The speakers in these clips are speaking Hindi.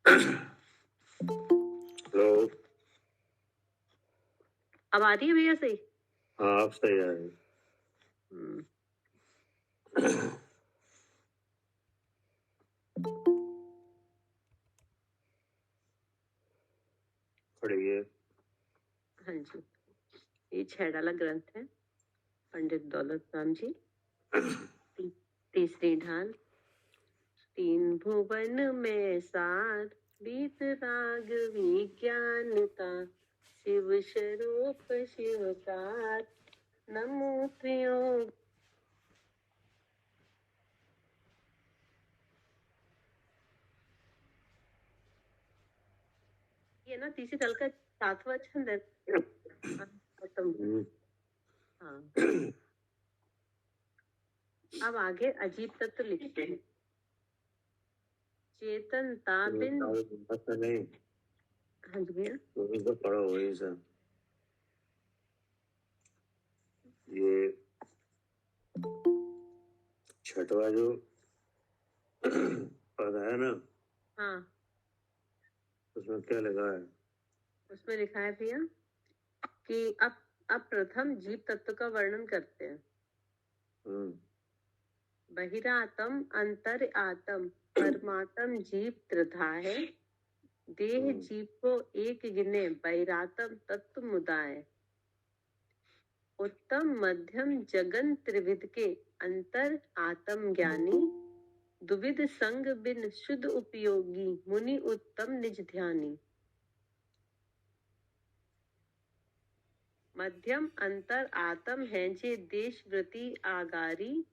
हेलो। अब आ रही है भैया सही? हाँ, अब सही आ रही। पढ़िए। हाँ जी, ये छैडाला ग्रंथ है, पंडित दौलत राम जी। तीसरी ढाल। तीन भुवन में सार, बीत राग विज्ञानता, शिव स्वरूप शिवकार, नमो त्रियोग। ये ना तीसरी दल का 7वां छंद है। हाँ, अब आगे अजीब तत्व लिखते हैं। चेतनता बिन। नहीं, हाँ जी भैया। तो पढ़ो वही सब। ये छठवा जो पद है ना, हाँ, उसमें क्या लिखा है? उसमें लिखा है भैया कि अब प्रथम जीव तत्व का वर्णन करते हैं। बहिरातम अंतर आत्म परमात्म जीव त्रिधा है, देह जीव को एक गिने बहिरातम तत्व मुदाय। उत्तम मध्यम जगन त्रिविध के अंतर आत्म ज्ञानी, दुविध संग बिन शुद्ध उपयोगी मुनि उत्तम निज ध्यानी। मध्यम अंतर आत्म है जे देश वृत्ति आगारी,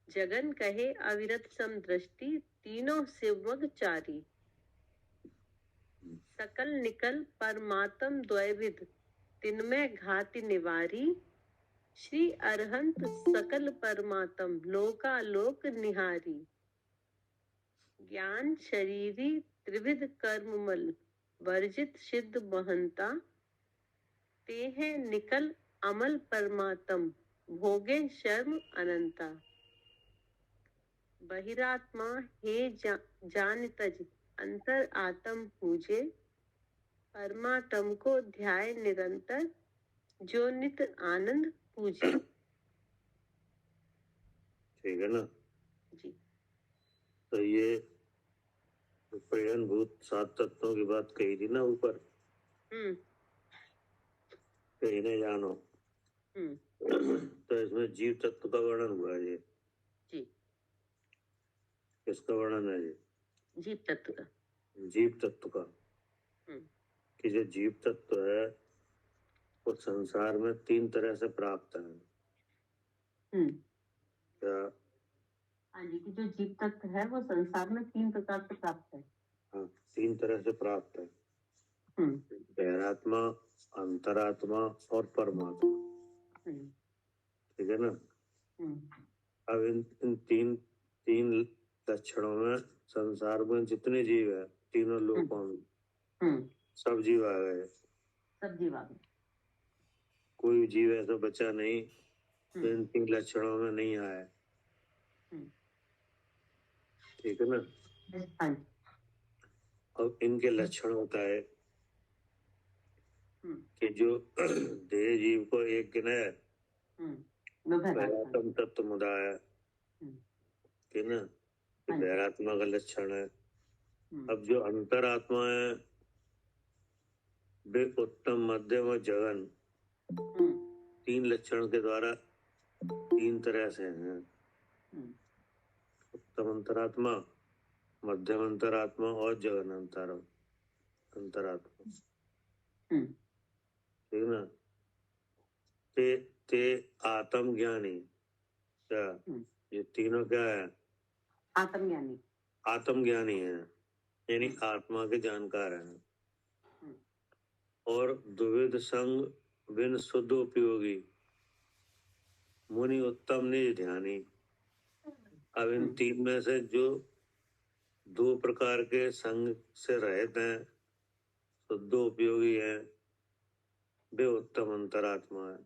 जगन कहे अविरत समदृष्टि तीनों शिवमग चारी। सकल निकल परमात्म द्वैविध तिनमय घाति निवारी, श्री अरहंत सकल परमात्म लोकालोक निहारी। ज्ञान शरीरी त्रिविध कर्ममल वर्जित सिद्ध महंता, ते हैं निकल अमल परमात्म भोगे शर्म अनंता। बहिरात्मा हे जान तज अंतर आत्म पूजे, परमात्म को ध्याय निरंतर जो नित आनंद पूजे। ठीक है ना जी। तो ये प्रयाणभूत 7 तत्वों की बात कही थी ना ऊपर, कहीं नहीं जानो। तो इसमें जीव तत्व का वर्णन हुआ है। ये जी, किसका वर्णन है? ये जीव तत्व का। जीव तत्व का। कि जो जीव तत्व है वो संसार में 3 तरह से प्राप्त है। क्या? हाँ जी, कि जो जीव तत्व है वो संसार में 3 प्रकार से प्राप्त है। हाँ, 3 तरह से प्राप्त है। बहिरात्मा, अंतरात्मा और परमात्मा। ठीक है ना। अब इन तीन लक्षणों में संसार में जितने जीव है तीनों लोकों में सब जीव आ गए। सब जीव आ गए। कोई जीव ऐसा बचा नहीं तो इन 3 लक्षणों में नहीं आया। ठीक है ना। अब इनके लक्षण होता है कि जो देह जीव को एक गिने बहिरात्म तत्व मुदाय, ठीक है ना। बहिरात्मा का लक्षण है। अब जो अंतरात्मा है वे उत्तम मध्यम और जगन 3 लक्षण के द्वारा 3 तरह से हैं। उत्तम अंतरात्मा, मध्यम अंतरात्मा और जगन अंतरात्मा। ठीक है ना। ते आत्मज्ञानी, क्या ये तीनों क्या है? आत्मज्ञानी। आत्मज्ञानी है यानी आत्मा के जानकार हैं। और द्विविध संग बिन शुद्ध उपयोगी मुनि उत्तम निज ध्यानी। अब इन 3 में से जो 2 प्रकार के संग से रहित हैं, शुद्ध उपयोगी हैं, वे उत्तम अंतरात्मा है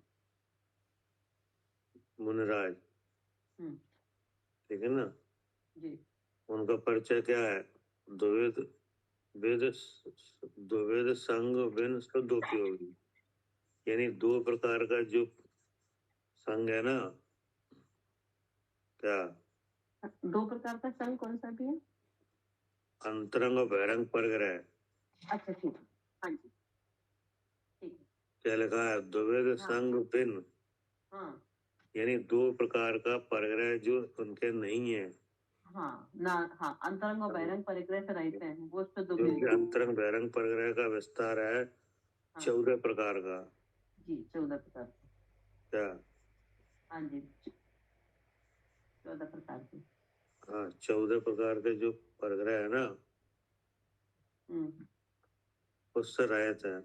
मुनिराज। ठीक है ना जी। उनका परिचय क्या है? द्विविध वेद द्विविध संग बिन शुद्ध उपयोगी, यानी दो प्रकार का जो संग है ना, क्या दो प्रकार का संग कौन सा भी है? अंतरंग और बहिरंग परिग्रह। अच्छा ठीक है, हाँ जी ठीक है। क्या लिखा है? द्विविध हाँ संग बिन, हाँ यानी दो प्रकार का परिग्रह जो उनके नहीं है, हाँ ना, हाँ अंतरंग और बहिरंग परिग्रह से रहित हैं, वो शुद्ध जो उपयोगी। कि अंतरंग बहिरंग परिग्रह का विस्तार है हाँ 14 प्रकार का। जी 14 प्रकार के। क्या? हाँ जी 14 प्रकार के। हाँ, 14 प्रकार के जो परिग्रह है ना, हम्म उससे रहित है,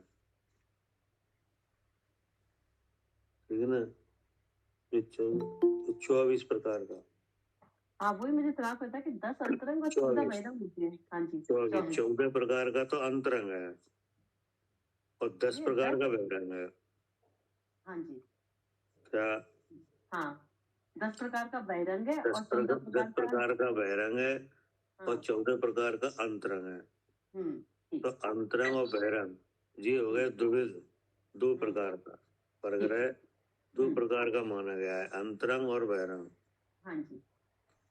ठीक है ना? ये 24 प्रकार का, हाँ वही मुझे तलाक होता है कि 10 अंतरंग और 14 24 बहिरंग होती है। हाँ जी 24 24। 14 प्रकार का तो अंतरंग है और 10 ये प्रकार 10। का बहिरंग है। हाँ जी क्या? हाँ 10 प्रकार का बहिरंग है 10 और 14 प्रकार का। प्रकार का बहिरंग है और हाँ 14 प्रकार का अंतरंग है। ठीक। तो अंतरंग और बहिरंग जी हो गए द्विविध, दो हम्म, प्रकार का ठीक। परिग्रह, दो हम्म, प्रकार का माना गया है, अंतरंग और बहिरंग। हाँ जी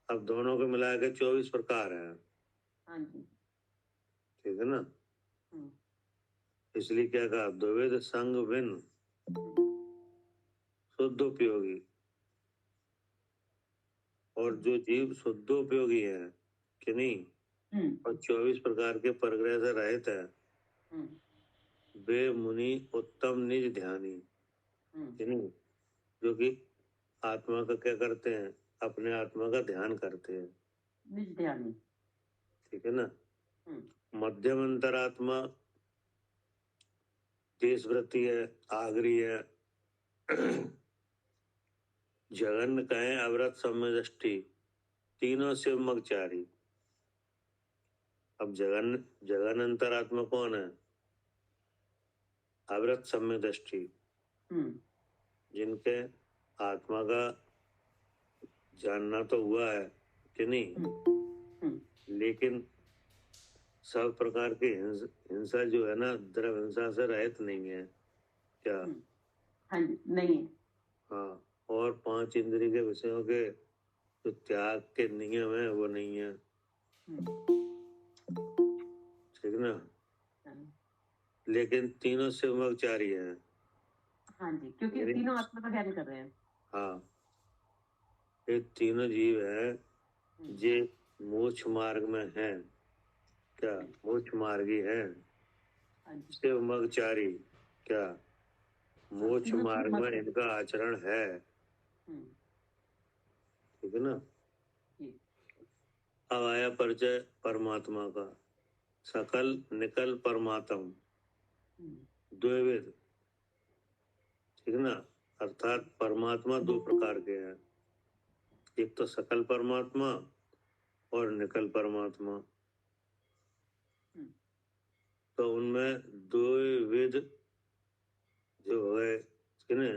अब दोनों को मिला के 24 प्रकार है, हाँ जी। ठीक है ना? हम्म, इसलिए क्या कहा? द्विविध संग भिन्न हम्म, शुद्ध उपयोगी, और जो जीव शुद्ध उपयोगी है कि नहीं, हम्म, और 24 प्रकार के परिग्रह से रहित है, हम्म, वे मुनि उत्तम निज ध्यानी, हम्म, कि नहीं, जो कि आत्मा का क्या करते हैं? अपने आत्मा का ध्यान करते हैं, निज ध्यानी। ठीक है ना? हम्म, मध्यम अंतरात्मा देशवृत्ति है, आगरी है, जगन कहें अवरत सम्यदृष्टि, तीनों शिव मगचारी। अब जगन जगन अंतरात्मा कौन है? अवरत सम्यदृष्टि, हम्म, जिनके आत्मा का जानना तो हुआ है कि नहीं, हम्म, हम्म, लेकिन सब प्रकार की हिंसा जो है ना, द्रव हिंसा से रहित नहीं है। क्या? हम्म, हाँ जी नहीं है। हाँ, और 5 इंद्रिय के विषयों के जो त्याग के नियम है वो नहीं है, ठीक ना? हाँ लेकिन तीनों शिवमोगचारी हैं, हाँ जी, क्योंकि यानी तीनों आत्मा का ध्यान कर रहे हैं। हाँ, ये तीनों जीव हैं हम्म, जे मोक्ष मार्ग में हैं। क्या? मोक्ष मार्गी हैं, हाँ जी शिवमोगचारी। क्या? हाँ, मोक्ष तीनों शिव मार्ग में मत। इनका आचरण है, हम्म, ठीक है ना? ठीक। अब आया परिचय परमात्मा का, सकल निकल परमात्म हम्म, द्विविध, ठीक है ना? अर्थात परमात्मा दो प्रकार के हैं, एक तो सकल परमात्मा और निकल परमात्मा। हम्म, तो उनमें द्विविध जो है, ठीक है,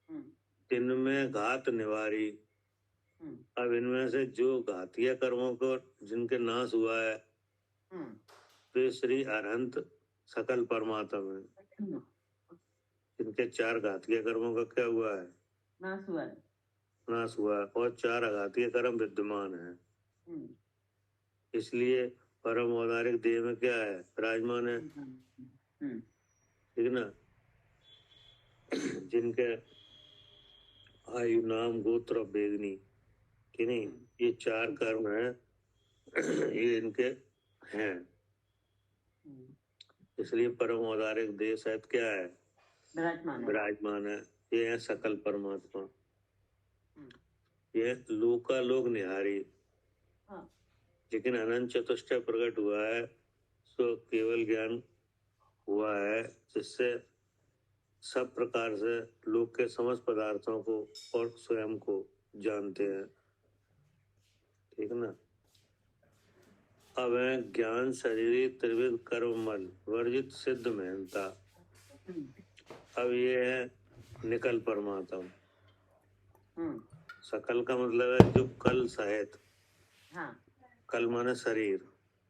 हम्म, इनमें घात निवारी। हम्म, अब इनमें से जो घातीय कर्मों को जिनके नाश हुआ है, हम्म, वे श्री अरहंत सकल परमात्मा है। हम्म, इनके 4 घातीय कर्मों का क्या हुआ है? नाश हुआ है। नाश हुआ है, और 4 अघातीय कर्म विद्यमान है। हम्म, इसलिए परम औदारिक देह में क्या है? विराजमान है, हम्म, ठीक है ना? जिनके आयु नाम गोत्र और वेदनी, कि नहीं, ये 4 कर्म है, ये इनके हैं। हम्म, इसलिए परम औदारिक देह सहित क्या है? विराजमान है। विराजमान है। ये है सकल परमात्मा, हम्म, ये लोकालोक निहारी। हाँ लेकिन अनंत चतुष्टय प्रकट हुआ है, सो केवल ज्ञान हुआ है जिससे सब प्रकार से लोक के समस्त पदार्थों को और स्वयं को जानते हैं, ठीक है ना? अब है ज्ञान शरीर त्रिविध कर्म मल वर्जित सिद्ध महंता। हम्म, अब ये है निकल परमात्मा। हम्म, सकल का मतलब है जो कल सहित, हाँ कल माने शरीर,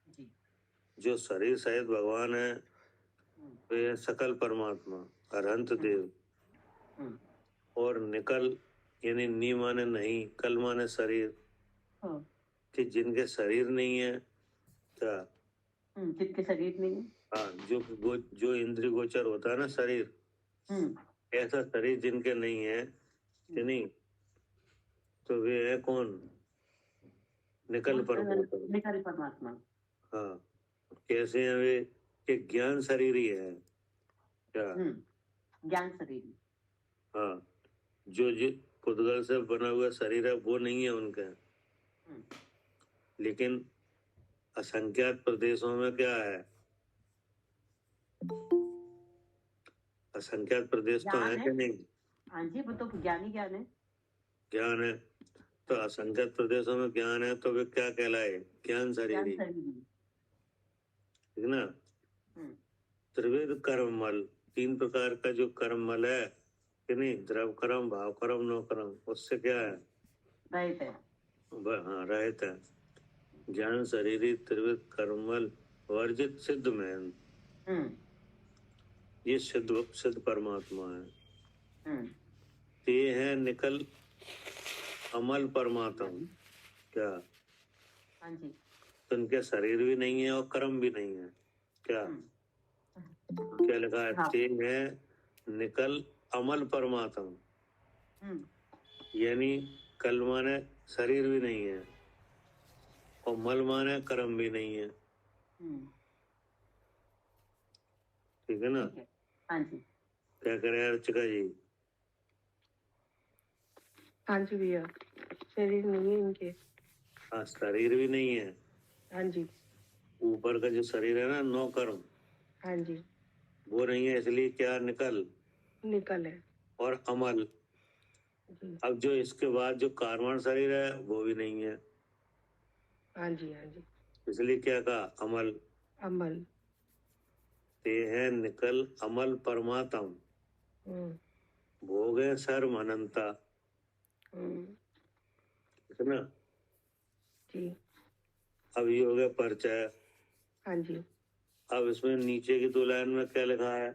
जी जो शरीर सहित भगवान है वे है सकल परमात्मा अरहंत देव। और निकल यानी नी माने नहीं, कल माने शरीर, कि जिनके शरीर नहीं है क्या, जिनके शरीर नहीं है, हाँ, जो इंद्रिय गोचर होता है ना शरीर, ऐसा शरीर जिनके नहीं है कि नहीं, तो वे है कौन, निकल परमात्मा। निकल परमात्मा। हाँ, कैसे हैं वे, कि ज्ञान शरीर ही है क्या, ज्ञान शरीर। हाँ, जो पुद्गल से बना हुआ शरीर है वो नहीं है उनके, लेकिन असंख्यात प्रदेशों में क्या है, असंख्यात प्रदेश तो है कि नहीं। हाँ जी, वो तो ज्ञान है। ज्ञान है तो असंख्यात प्रदेशों में ज्ञान है तो वे क्या कहलाए, ज्ञान शरीर ही, ठीक ना। त्रिविध कर्ममल, 3 प्रकार का जो कर्ममल है कि नहीं, द्रव कर्म, भाव कर्म, नो कर्म, उससे क्या है, रहित है। हाँ, रहित है। ज्ञान शरीरी त्रिविध कर्ममल वर्जित सिद्ध में, ये सिद्ध परमात्मा है। ये है निकल अमल परमात्मा क्या, हाँ जी, तो इनके शरीर भी नहीं है और कर्म भी नहीं है क्या, क्या लिखा है, हाँ। ते है निकल अमल परमात्मा, यानी कल माने शरीर भी नहीं है और मल माने कर्म भी नहीं है, ठीक है ना। हाँ जी, क्या करे अर्चिका जी। हाँ जी भैया, शरीर नहीं है इनके। हाँ, शरीर भी नहीं है। हाँ जी, ऊपर का जो शरीर है ना, 9 कर्म, हाँ जी, वो नहीं है, इसलिए क्या निकल है और अमल। अब जो इसके बाद जो कार्बन शरीर है वो भी नहीं है। हाँ जी, हाँ जी, इसलिए क्या कहा, अमल। ते है निकल अमल परमात्म, भोग है सर्व अनंता, ठीक है ना जी। अब ये हो गया परिचय। हाँ जी। अब इसमें नीचे की 2 लाइन में क्या लिखा है,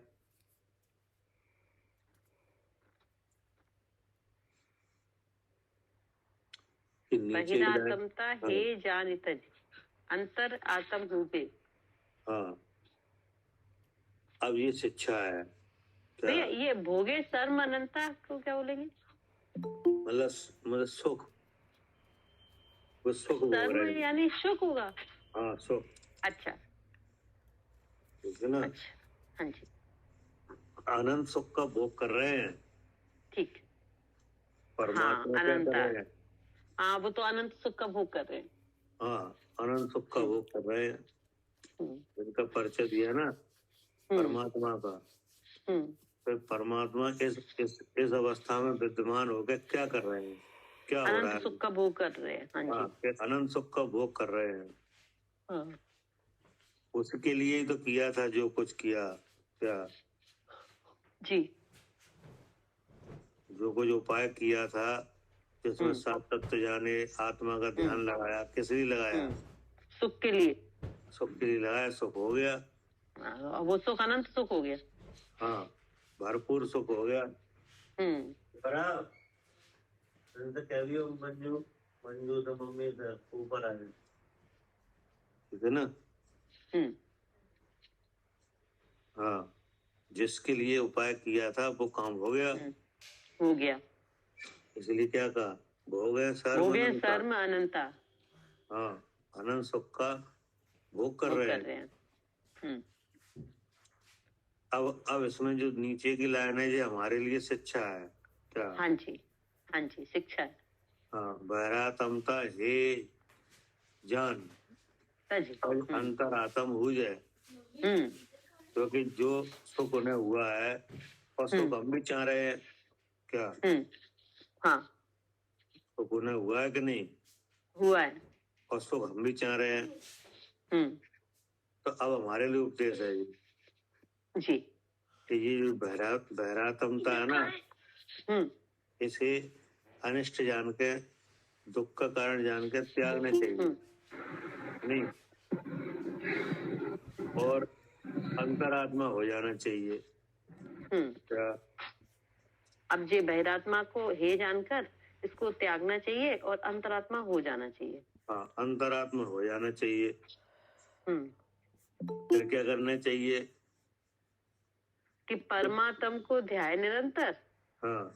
बहिरात्मता हे जानित अंतर आत्म रूपे। हाँ, अब ये शिक्षा है भैया, ये भोगे सर्व अनंता को क्या बोलेंगे, मतलब सुख, वो सुख भोग सर्व रहे हैं, यानी सुख होगा। हाँ, सुख, अच्छा, ठीक है ना। अच्छा, हाँ जी, आनंद सुख का भोग कर रहे हैं, ठीक, परमात्मा क्या कर रहे हैं, हाँ, वो तो अनंत सुख का भोग कर रहे हैं। हाँ, अनंत सुख का भोग कर रहे हैं, इनका परिचय दिया ना परमात्मा का। फिर परमात्मा इस अवस्था में विद्यमान होकर क्या कर रहे हैं, क्या हो रहा है, सुख का भोग कर रहे हैं। हाँ जी, अनंत सुख का भोग कर रहे हैं। हाँ, उसके लिए ही तो किया था जो कुछ किया, क्या जी, जो कुछ उपाय किया था, जिसमें 7 तत्व जाने, आत्मा का ध्यान लगाया, किस लिए लगाया, सुख के लिए, सुख के लिए लगाया, सुख हो गया, वो सुख अनंत सुख हो गया। हाँ, भरपूर सुख हो गया। मंजू तो मम्मी ऊपर आ गई, ठीक है ना। हाँ, जिसके लिए उपाय किया था वो काम हो गया, इसलिए क्या कहा, भोग है सर्व अनंता। हाँ, अनंत सुख का भोग कर रहे हैं। अब इसमें जो नीचे की लाइन है, ये हमारे लिए शिक्षा है क्या। हाँ जी, हाँ जी, शिक्षा है। हाँ, बहरातमता हे जान अंतरात्म हो जाए, क्योंकि जो सुख उन्हें हुआ है और सुख हम भी चाह रहे हैं क्या, हाँ, सुख उन्हें हुआ है कि नहीं, हुआ है, और सुख हम भी चाह रहे हैं। तो अब हमारे लिए उपदेश है जी, कि ये जो बहरातमता है ना, इसे अनिष्ट जान के, दुख का कारण जान के त्यागना चाहिए, नहीं और अंतरात्मा हो जाना चाहिए। क्या? अब ये बहिरात्मा को हे जानकर इसको त्यागना चाहिए और अंतरात्मा हो जाना चाहिए। हाँ, अंतरात्मा हो जाना चाहिए। फिर क्या करना चाहिए? कि परमात्म को ध्याय निरंतर, हाँ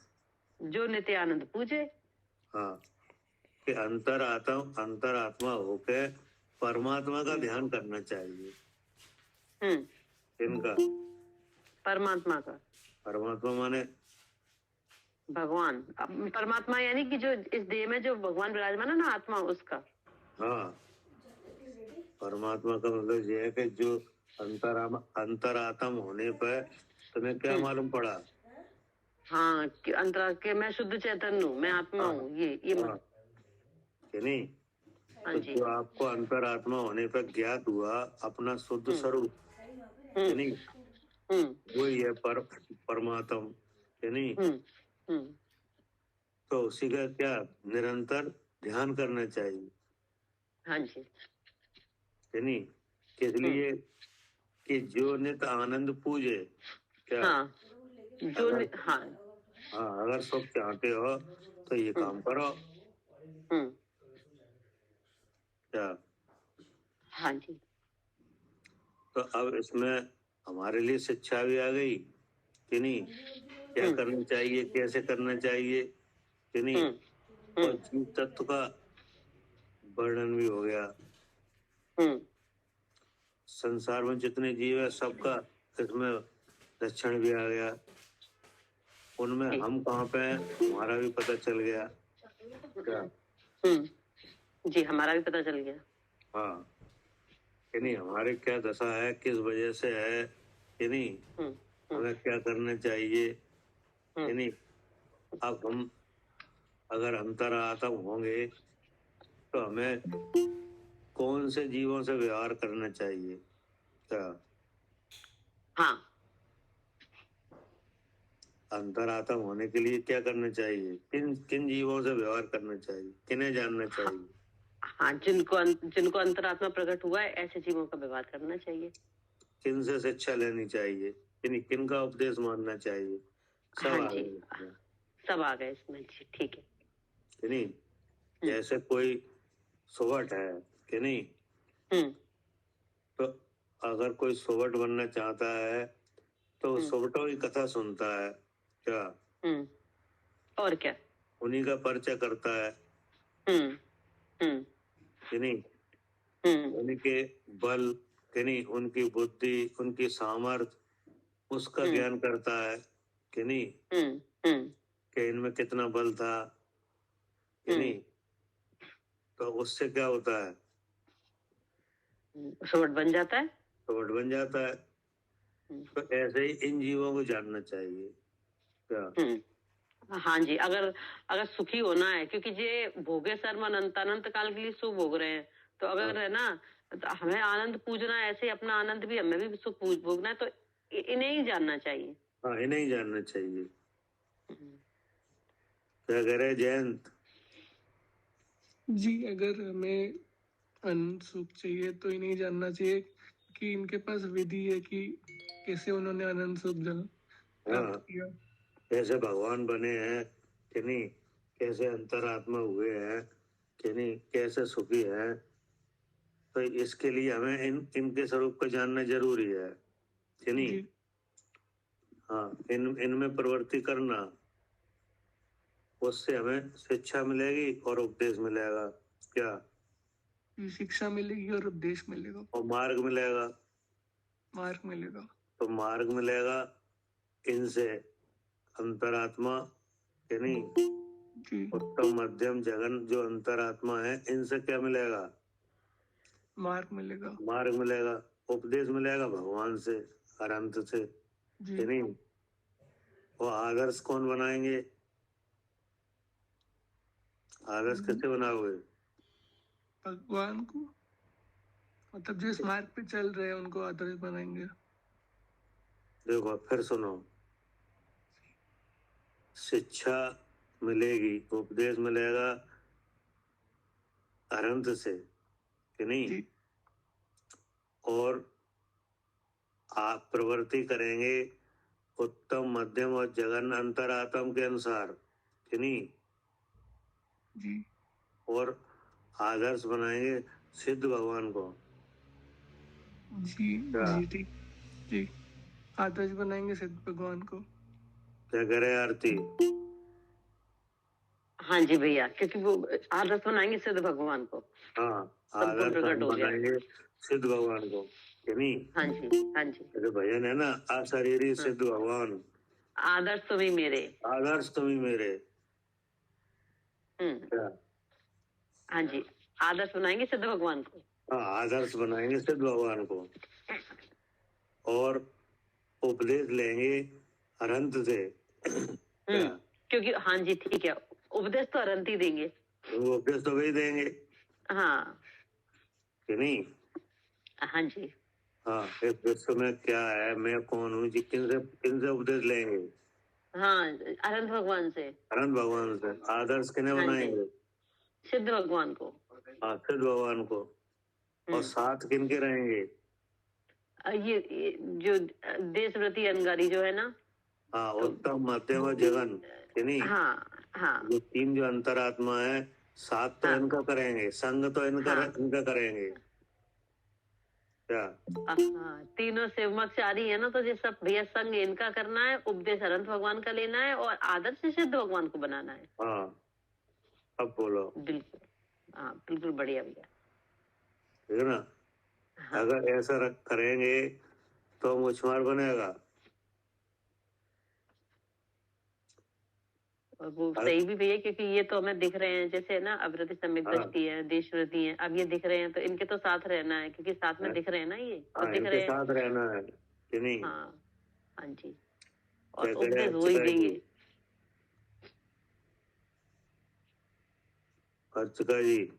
जो नित्य आनंद पूजे। हाँ, कि अंतरात्मा होके परमात्मा का ध्यान करना चाहिए। इनका परमात्मा का, परमात्मा माने भगवान। परमात्मा यानी कि जो इस देह में जो भगवान विराजमान है ना, आत्मा, उसका। हाँ, परमात्मा का मतलब ये है कि जो अंतरात्मा होने पर तुम्हें क्या मालूम पड़ा? हाँ, कि अंतरा के मैं शुद्ध चैतन्य हूँ, मैं आत्मा हूँ, ये हाँ, कि नहीं? हाँ तो जी। जो आपको अंतरात्मा होने पर ज्ञात हुआ अपना शुद्ध स्वरूप, कि नहीं, वही है परमात्मा, कि नहीं? तो उसी का क्या निरंतर ध्यान करना चाहिए। हाँ जी। कि नहीं? किस लिए? कि जो नित आनंद पूजे। क्या? हाँ, जो हाँ हाँ, अगर सुख चाहते हो तो ये काम करो। क्या? हाँ जी। तो अब इसमें हमारे लिए शिक्षा भी आ गई, कि नहीं, क्या करना चाहिए, कैसे करना चाहिए, कि नहीं, और जीव तत्व का वर्णन भी हो गया। संसार में जितने जीव है सबका इसमें लक्षण भी आ गया, उनमें हम कहाँ पे हैं हमारा भी पता चल गया। क्या? जी, हमारा भी पता चल गया। हाँ, कि नहीं, हमारे क्या दशा है, किस वजह से है, कि नहीं, हमें क्या करना चाहिए, कि नहीं। अब हम अगर अंतरात्मा होंगे तो हमें कौन से जीवों से व्यवहार करना चाहिए। क्या? हाँ, अंतरात्मा होने के लिए क्या करना चाहिए, किन किन जीवों से व्यवहार करना चाहिए, किन्हें जानना चाहिए। हाँ, जिनको अंतरात्मा प्रकट हुआ है ऐसे जीवों का व्यवहार करना चाहिए। किन से शिक्षा लेनी चाहिए, किन का उपदेश मानना चाहिए, सब हाँ आ जी, गए इसमें। सब आ गए इसमें जी, ठीक है। कि नहीं, जैसे कोई सुबट है, कि नहीं, तो अगर कोई सुबट बनना चाहता है तो सुबटों की कथा सुनता है। क्या? और क्या? उन्हीं का परिचय करता है, कि नहीं, उनके बल, कि नहीं, उनकी बुद्धि, उनकी सामर्थ, उसका ज्ञान करता है, कि नहीं, कि इनमें कितना बल था, कि नहीं। तो उससे क्या होता है, सुबट बन जाता है। सुबट बन जाता है। तो ऐसे ही इन जीवों को जानना चाहिए। क्या? हाँ जी, अगर अगर सुखी होना है, क्योंकि ये भोगे सर्व अनंत अनंत काल के लिए सुख भोग रहे हैं, तो अगर है ना, तो हमें आनंद पूजना है, ऐसे अपना आनंद भी हमें भी सुख भोगना है, तो इन्हें ही जानना चाहिए। हाँ, इन्हें ही जानना चाहिए। क्या कह रहे जयंत जी? अगर हमें अनंत सुख चाहिए तो इन्हें जानना चाहिए कि इनके पास विधि है कि कैसे उन्होंने अनंत सुख प्राप्त किया। कैसे भगवान बने हैं, कि नहीं, कैसे अंतरात्मा हुए हैं, कि नहीं, कैसे सुखी हैं। तो इसके लिए हमें इनके स्वरूप को जानना जरूरी है, कि नहीं। हाँ, इनमें प्रवृत्ति करना, उससे हमें शिक्षा मिलेगी और उपदेश मिलेगा। क्या? शिक्षा मिलेगी और उपदेश मिलेगा और मार्ग मिलेगा। मार्ग मिलेगा। तो मार्ग मिलेगा इनसे, अंतरात्मा, कि नहीं, उत्तम मध्यम जगन जो अंतरात्मा है, इनसे क्या मिलेगा, मार्ग मिलेगा। मार्ग मिलेगा, उपदेश मिलेगा भगवान से, अनंत से, कि नहीं। वो आदर्श कौन बनाएंगे, आदर्श कैसे बनाओगे? भगवान को, मतलब जिस मार्ग पे चल रहे हैं उनको आदर्श बनाएंगे। देखो फिर सुनो, शिक्षा मिलेगी, उपदेश मिलेगा अनंत से, कि नहीं, और आप प्रवृत्ति करेंगे उत्तम, मध्यम और जघन अंतरात्म के अनुसार, कि नहीं? जी और आदर्श बनाएंगे सिद्ध भगवान को। जी क्या जी ठीक जी, आदर्श बनाएंगे सिद्ध भगवान को। क्या करे आरती? हाँ जी भैया, क्योंकि वो आदर्श बनाएंगे सिद्ध भगवान को। हाँ, सबको आदर्श प्रकट हम हो गया। बनाएंगे सिद्ध भगवान को, कि नहीं? हाँ जी, हाँ जी। अरे भजन है ना, अशरीरी सिद्ध भगवान, आदर्श तुम्ही मेरे। आदर्श तुम्ही मेरे। क्या? हाँ जी, आदर्श बनाएंगे सिद्ध भगवान को। हाँ, आदर्श बनाएंगे सिद्ध भगवान को और उपदेश लेंगे अनंत से। क्या? क्योंकि हाँ जी ठीक है, उपदेश तो अनंत ही देंगे। वो उपदेश तो वही देंगे, हाँ, कि नहीं? हाँ जी, हाँ, इस विश्व में क्या है, मैं कौन हूँ जी, किनसे उपदेश लेंगे? हाँ, अनंत भगवान से, अनंत भगवान से। आदर्श किन्हें हाँ जी। बनाएंगे? सिद्ध भगवान को। हाँ, सिद्ध भगवान को। और साथ किनके रहेंगे? ये जो देशव्रती अनगारी जो है ना, हाँ, उत्तम, मध्यम और जघन, कि नहीं? हाँ हाँ ये तीन जो अंतरात्मा है, साथ तो हाँ। इनका करेंगे, संग तो इनका करेंगे। क्या? हाँ, तीनों सेवकचारी है ना, तो ये सब भैया संग इनका करना है, उपदेश अनंत भगवान का लेना है और आदर्श से सिद्ध भगवान को बनाना है। हाँ, अब बोलो। बिल्कुल, हाँ बिल्कुल बढ़िया भैया। ठीक है ना? हाँ। अगर ऐसा करेंगे तो मुछमार बनेगा। और वो सही भी भैया, क्योंकि ये तो हमें दिख रहे हैं, जैसे ना अवृति सम्यक दृष्टि है, देशव्रति है, अब ये दिख रहे हैं तो इनके तो साथ रहना है, क्योंकि साथ में दिख रहे हैं ना ये, और दिख रहे हैं। साथ रहना है, कि नहीं? हाँ हाँ जी, और उपदेश वो ही देंगे। अर्चका जी,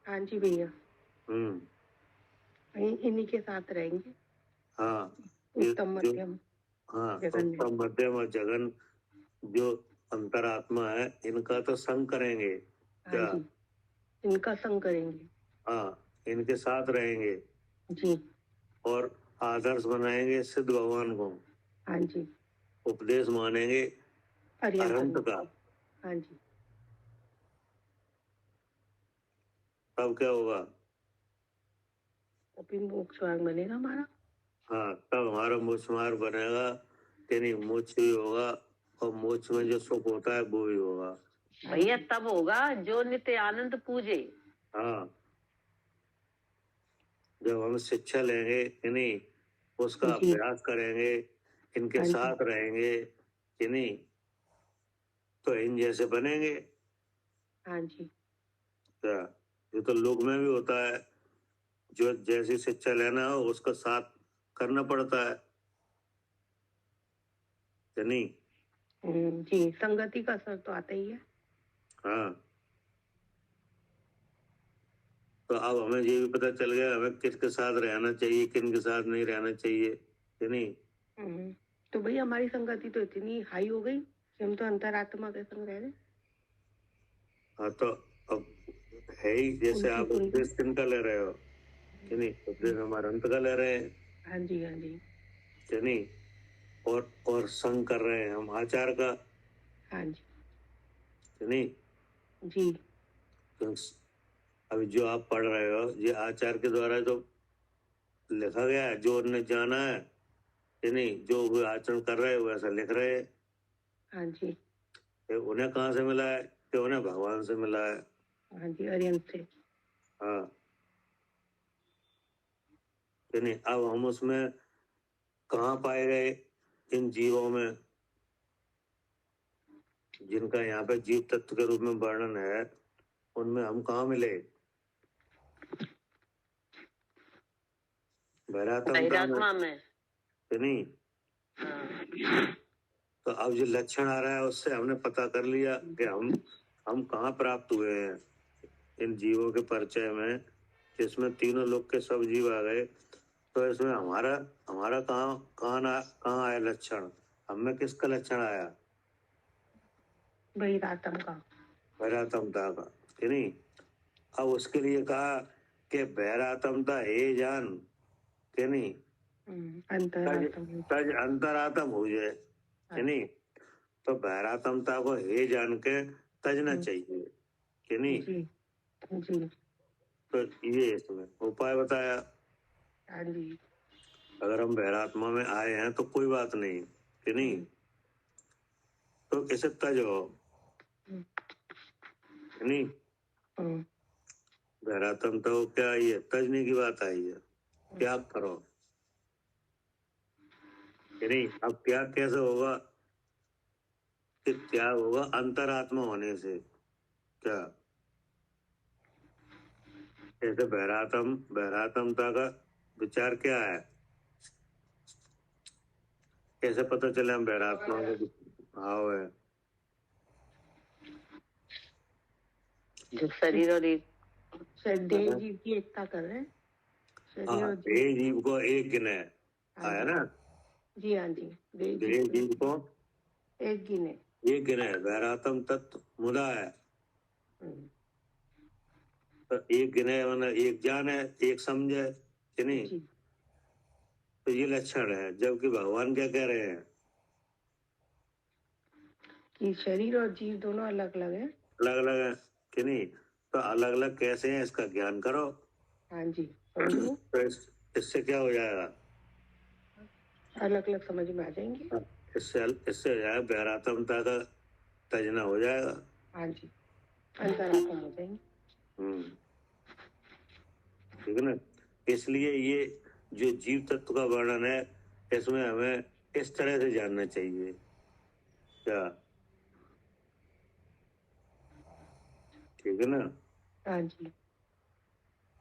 हाँ जी भैया, हम्म, इन्हीं के साथ रहेंगे। हाँ, उत्तम मध्यम हाँ, जघन में। उत्तम, मध्यम और जघन जो अंतरात्मा है, इनका तो संग करेंगे। क्या? हाँ जी, इनका संग करेंगे। हाँ, इनके साथ रहेंगे जी, और आदर्श बनाएंगे सिद्ध भगवान को। हाँ जी, उपदेश मानेंगे अनंत का। हाँ जी, तब क्या होगा? तभी मोक्ष मार्ग बनेगा हमारा। हाँ, तब हमारा मोक्ष मार्ग बनेगा, कि नहीं? मोक्ष भी होगा और मोक्ष में जो सुख होता है वो भी होगा। भैया तब होगा जो नित्य आनंद पूजे। हाँ, जब हम शिक्षा लेंगे, कि नहीं, उसका जी। अभ्यास करेंगे, इनके हाँ जी। साथ रहेंगे, कि नहीं, तो इन जैसे बनेंगे। हाँ जी, क्या? ये तो लोक में भी होता है, जो जैसी शिक्षा लेना हो उसका साथ करना पड़ता है, कि नहीं? जी, संगति का असर तो आता ही है। हाँ, तो अब हमें ये भी पता चल गया हमें किसके साथ रहना चाहिए, किन के साथ नहीं रहना चाहिए, कि नहीं? तो भाई हमारी संगति तो इतनी हाई हो गई कि हम तो अंतरात्मा के संग रह रहे। हाँ, तो अब है ही, जैसे आप उपदेश किनका ले रहे हो, कि नहीं? उपदेश हमारे अंत का ले रहे हैं। हाँ जी, हाँ जी, कि नहीं? और संग कर रहे हैं हम आचार का। हाँ जी, कि नहीं? जी, तो अभी जो आप पढ़ रहे हो ये आचार के द्वारा जो लिखा गया है, जो उन्हें जाना है, कि नहीं, जो वो आचरण कर रहे हैं वैसा लिख रहे हैं। हाँ जी, उन्हें कहाँ से मिला है? कि उन्हें भगवान से मिला है। हाँ जी, अरिहंत से। हाँ, कि नहीं? अब हम उसमें कहाँ पाए गए? इन जीवों में, जिनका यहाँ पे जीव तत्व के रूप में वर्णन है, उनमें हम कहाँ मिले? बहिरात्मा में, कि नहीं? तो अब जो लक्षण आ रहा है उससे हमने पता कर लिया कि हम कहाँ प्राप्त हुए हैं इन जीवों के परिचय में, जिसमें तीनों लोग के सब जीव आ गए। तो इसमें हमारा कहाँ आया लक्षण? हमें किसका लक्षण आया? बहिरात्म का। बहिरात्मता का, कि नहीं? अब उसके लिए कहा कि बहरात्मता हे जान के नहीं, अंतरात्मा। तज अंतरात्म हो जाए कि नहीं, तो बहरात्मता को हे जान के तजना चाहिए कि नहीं। जी जी। तो ये इसमें उपाय बताया। हाँ जी। अगर हम बहरात्मा में आए हैं तो कोई बात नहीं कि नहीं, तो कैसे तज हो कि नहीं। बहरात्मता को क्या आई है, तजने की बात आई है, त्याग करो कि नहीं। अब त्याग कैसे होगा, कि त्याग होगा अंतरात्मा होने से। क्या ऐसे बहरात्मता का विचार क्या है, कैसे पता चले हम बहरात्मा का भाव है। जो शरीर और एक देह जीव की एकता कर रहे हैं। शरीर और जीव। देह जीव को एक गिने आया ना। जी हाँ जी। देह जीव को एक गिने। एक गिने, बहरात्म तत्व मुदा है, तो एक गिने मतलब एक जाने, एक समझे कि नहीं। जी। तो ये लक्षण है। जबकि भगवान क्या कह रहे हैं कि शरीर और जीव दोनों अलग अलग है। अलग अलग है कि नहीं, तो अलग अलग कैसे हैं इसका ज्ञान करो। हाँ जी, समझो। तो इससे क्या हो जाएगा, अलग अलग समझ में आ जाएंगे। इससे हो जाएगा बहरात्मता का तजना हो जाएगा। हाँ जी, अंतरात्मा हो जाएंगे। ठीक है ना। इसलिए ये जो जीव तत्व का वर्णन है, इसमें हमें इस तरह से जानना चाहिए। क्या ठीक है ना। हाँ जी।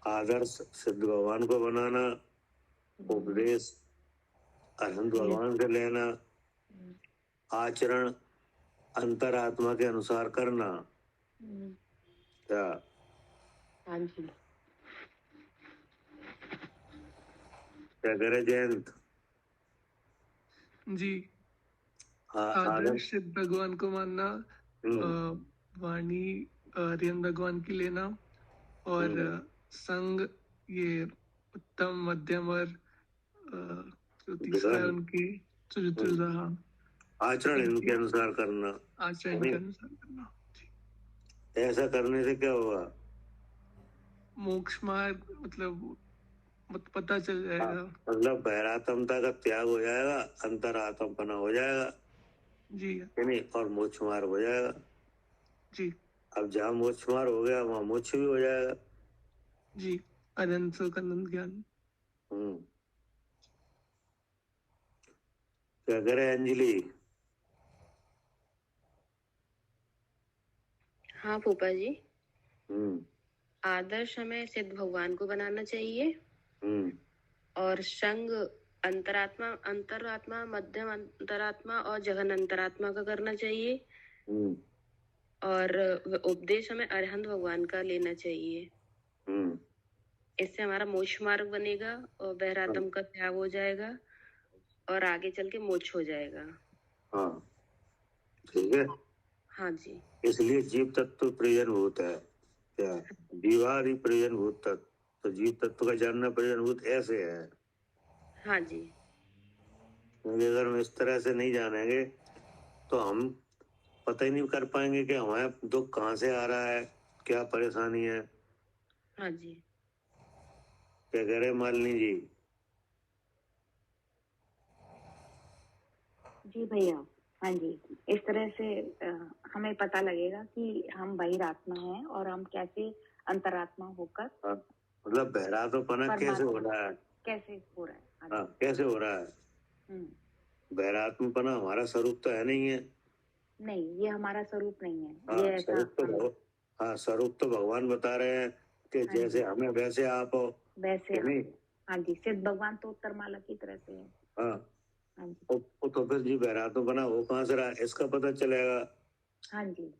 आदर्श सिद्ध भगवान को बनाना, उपदेश अनंत भगवान से लेना, आचरण अंतरात्मा के अनुसार करना। क्या हाँ जी। क्या करे जयंत जी। आदर्श आदर्श सिद्ध भगवान को मानना, वाणी आर्यन भगवान की लेना, और संग ये उत्तम मध्यम और जो तीसरा है उनकी चतुर्धा, हाँ, आचरण इनके अनुसार करना, आचरण के अनुसार करना। ऐसा करने से क्या होगा, मोक्ष मार्ग मतलब पता चल जाएगा। मतलब बहरात्मता का त्याग हो जाएगा, अंतरात्मपना हो जाएगा जी नहीं, और मोक्ष मार्ग हो जाएगा। जी। अब जहाँ मोक्ष मार्ग हो गया वहाँ मोक्ष भी हो जाएगा। जी, अनंत सुख अनंत ज्ञान। क्या करे अंजलि। हाँ फूफा जी। आदर्श हमें सिद्ध भगवान को बनाना चाहिए, और संग अंतरात्मा मध्यम अंतरात्मा और जघन अंतरात्मा का करना चाहिए, और उपदेश हमें अरहंत भगवान का लेना चाहिए। इससे हमारा मोक्ष मार्ग बनेगा और बहरात्म का त्याग हो जाएगा और आगे चल के मोक्ष हो जाएगा। हाँ ठीक है। हाँ जी। इसलिए जीव तत्व प्रयोजनभूत है। क्या जीवादि प्रयोजनभूत तत्व, तो जीव तत्व का जानना प्रयोजनभूत ऐसे है। हाँ जी। क्योंकि अगर हम इस तरह से नहीं जानेंगे तो हम पता ही नहीं कर पाएंगे कि हमारा दुख कहाँ से आ रहा है, क्या परेशानी है। हाँ जी। क्या कह रहे मालिनी जी। जी भैया, हाँ जी। इस तरह से हमें पता लगेगा कि हम बहिरात्मा हैं और हम कैसे अंतरात्मा होकर, मतलब बहरात्मपना कैसे हो रहा है, कैसे हो रहा है। हाँ कैसे हो रहा है। बहरात्मपना हमारा स्वरूप तो है नहीं है। नहीं, ये हमारा स्वरूप नहीं है। हाँ, ये ऐसा स्वरूप तो भगवान बता रहे हैं कि जैसे हमें वैसे आप हो, वैसे नहीं। हाँ जी, सिद्ध भगवान तो उत्तर माला की तरह से है। हाँ तो फिर जी बहरात्मपना वो कहाँ से रहा है, इसका पता चलेगा। हाँ जी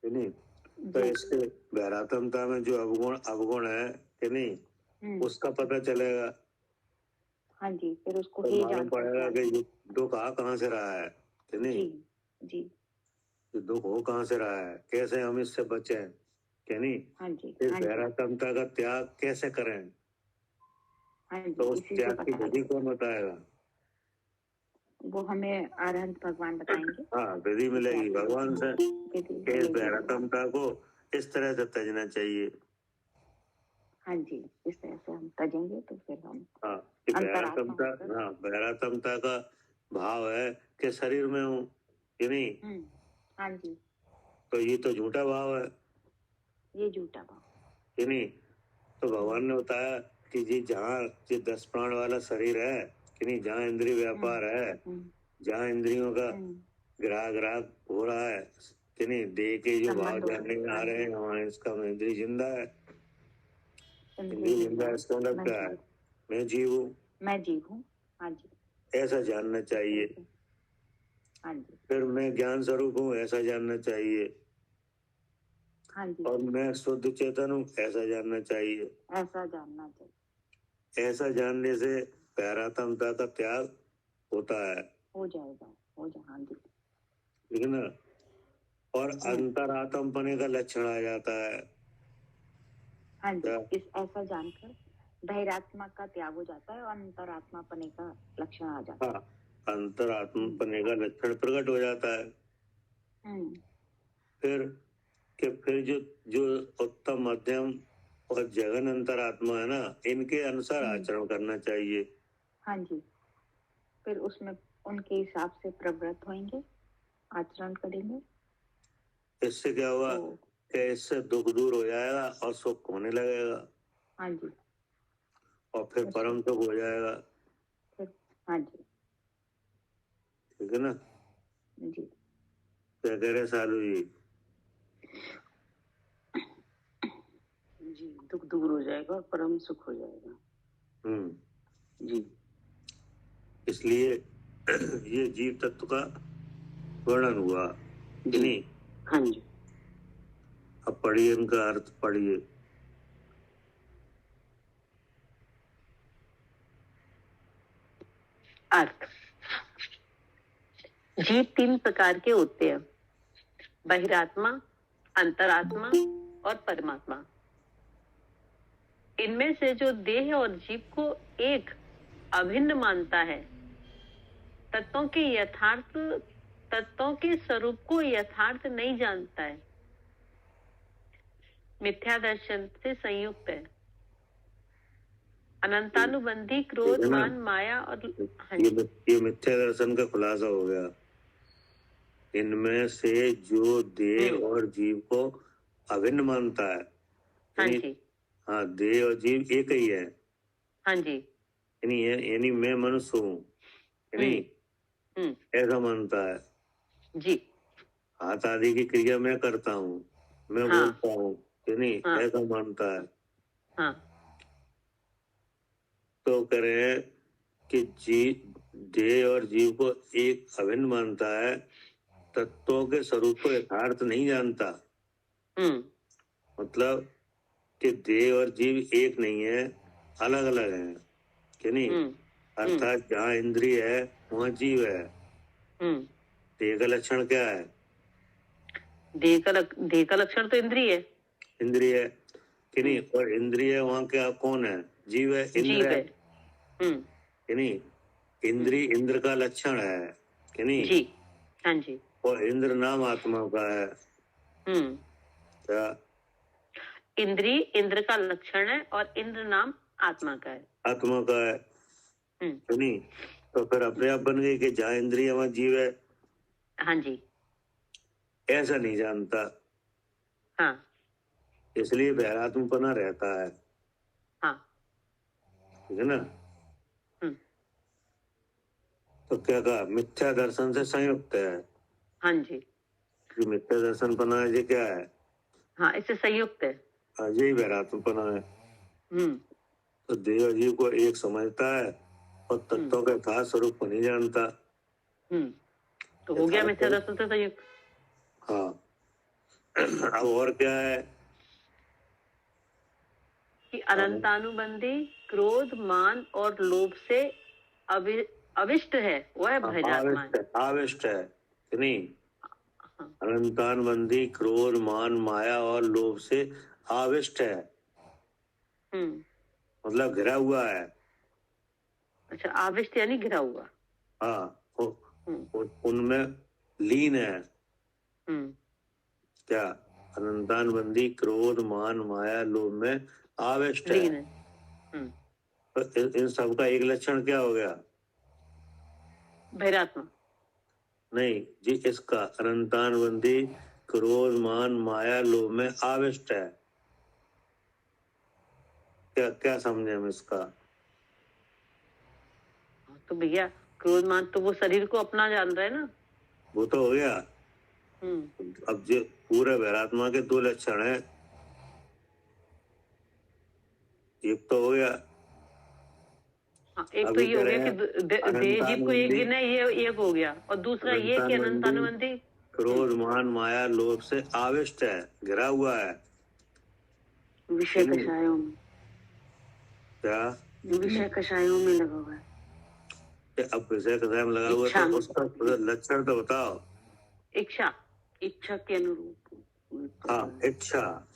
नहीं, तो इसके बहरात्मता में जो अवगुण है कि नहीं, उसका पता चलेगा। हाँ जी, फिर उसको तो मालूम पड़ेगा कि दुख कहाँ से रहा है कि नहीं। जी दुख हो कहाँ से रहा है, कैसे हम इससे बचें यानी हाँ जी, इस हाँ जी, भैरात्मता का त्याग कैसे करें, हाँ जी, तो उस इसी से त्याग की पता विधि लगेगा। कौन बताएगा? वो हमें अरहंत भगवान बताएंगे। हाँ, विधि मिलेगी भगवान से विधि कि इस मिलेगी भगवान। भैरात्मता को इस तरह से तजना चाहिए। हाँ जी, इस तरह से हम तजेंगे तो फिर हम हाँ, कि अंतरात्मा भैरात्मता, होकर। हाँ, भैरात्मता का भाव है कि शरीर में हूँ कि नहीं, हाँ जी, तो ये तो झूठा भाव है ये झूठा भाव। कि नहीं। तो भगवान ने बताया कि जी जहाँ ये 10 प्राण वाला शरीर है कि नहीं, जहाँ इंद्रिय व्यापार है, जहाँ इंद्रियों का ग्राहक हो रहा है कि नहीं, देह के जो भाव संबंध हो जानने में रहा आ है। रहे हैं, वहाँ इसका इंद्रिय जिंदा है। इंद्रिय इंद्रिय जिंदा है, इसका मतलब क्या है? मैं जीव हूँ, मैं जीव हूँ। हाँ जी, ऐसा जानना चाहिए। हाँ जी, फिर मैं ज्ञान स्वरूप हूँ, ऐसा जानना चाहिए। हाँ जी, और मैं शुद्ध चेतन हूँ, ऐसा जानना चाहिए। ऐसा जानना चाहिए। ऐसा जानने से भैरात्मता का त्याग होता है, हो जाएगा, हो जाए। हाँ जी, ठीक है ना। और अंतरात्म पने का लक्षण आ जाता है। हाँ जी, क्या? इस ऐसा जानकर बहिरात्मा का त्याग हो जाता है और अंतरात्मा पने का लक्षण आ जाता है। हाँ, अंतरात्म पने का लक्षण प्रकट हो जाता है। फिर जो जो उत्तम, मध्यम और जघन अंतरात्मा है ना, इनके अनुसार आचरण करना चाहिए। हाँ जी, फिर उसमें उनके हिसाब से प्रवृत्त होंगे, आचरण करेंगे। इससे क्या हुआ कि इससे दुख दूर हो जाएगा और सुख होने लगेगा। हाँ जी, और फिर परम सुख हो जाएगा। हाँ जी, ठीक है ना। जी, क्या कह रहे सालू जी? जी, दुख दूर हो जाएगा और परम सुख हो जाएगा। जी, इसलिए ये जीव तत्व का वर्णन हुआ कि नहीं। हाँ जी। अब पढ़िए, इनका अर्थ पढ़िए। अर्थ। जीव 3 प्रकार के होते हैं: बहिरात्मा, अंतरात्मा और परमात्मा। इनमें से जो देह और जीव को एक अभिन्न मानता है, तत्वों के स्वरूप को यथार्थ नहीं जानता है, मिथ्या दर्शन से संयुक्त है। अनंतानुबंधी क्रोध, मान, माया और ये मिथ्या दर्शन का खुलासा हो गया। इनमें से जो देह और जीव को अभिन्न मानता है, हाँ जी, हाँ, देह और जीव एक ही है। हाँ जी, यानी मैं मनुष्य हूँ, ऐसा मानता है जी। हाथ आदि की क्रिया मैं करता हूँ, मैं बोलता हूँ, ऐसा मानता है। हाँ। तो कह रहे हैं कि देह और जीव को एक अभिन्न मानता है, तत्वों के स्वरूप को यथार्थ नहीं जानता। मतलब कि देह और जीव एक नहीं है, अलग अलग हैं कि नहीं। अर्थात जहाँ इंद्रिय है वहाँ जीव है। देह का लक्षण क्या है? देह का लक्षण तो इंद्रिय है कि नहीं। और इंद्रिय वहाँ क्या, कौन है? जीव है, इंद्र है कि नहीं। इंद्रिय इंद्र का लक्षण है कि नहीं। जी, हाँ जी। और इंद्र नाम आत्मा का है। क्या? इंद्रिय इंद्र का लक्षण है और इंद्र नाम आत्मा का है। आत्मा का है कि नहीं। तो फिर अपने आप बन गई कि जहाँ इंद्रिय वहाँ जीव है। हाँ जी, ऐसा नहीं जानता। हाँ, इसलिए भैरात्मपना रहता है। हाँ, ठीक है ना। तो क्या कहा? मिथ्या दर्शन से संयुक्त है। हाँ जी, मिथ्या दर्शन पना ये क्या है? हाँ, इससे संयुक्त है। यही भैरात्मपना है। तो देह और जीव को एक समझता है और तत्वों का यथार्थ स्वरूप को नहीं जानता। तो हो गया मिथ्या दर्शन से संयुक्त। हाँ। अब और क्या है कि अनंतानुबंधी क्रोध, मान और लोभ से अविष्ट है, वह भैरात्मा है। आविष्ट है कि नहीं। अनंतान बंदी क्रोध मान माया और लोभ से आविष्ट है, मतलब घिरा हुआ है। अच्छा, आविष्ट यानी घिरा हुआ। हाँ, उनमें लीन है। क्या? अनंतान बंदी क्रोध मान माया लोभ में आविष्ट है। लीन है। तो इन सब का एक लक्षण क्या हो गया? बहिरात्मा। नहीं जी, इसका अनंतान बंदी क्रोध मान माया लोभ में आविष्ट है, क्या क्या समझे हम इसका? तो भैया क्रोध मान तो वो शरीर को अपना जान रहे हैं ना, वो तो हो गया। अब जो पूरे बहिरात्मा के दो लक्षण है, एक तो हो गया। हाँ, एक तो ये हो गया कि देह जीव को एक गिना, ये एक हो गया, और दूसरा ये कि अनंतानुबंधी क्रोध मान माया लोभ से आविष्ट है, घिरा हुआ है विषय कषायों में। क्या? विषय कषायों में लगा हुआ है। अब विषय कषाय में लगा हुआ है तो उसका लक्षण तो बताओ। इच्छा, इच्छा के अनुरूप। हाँ, इच्छा,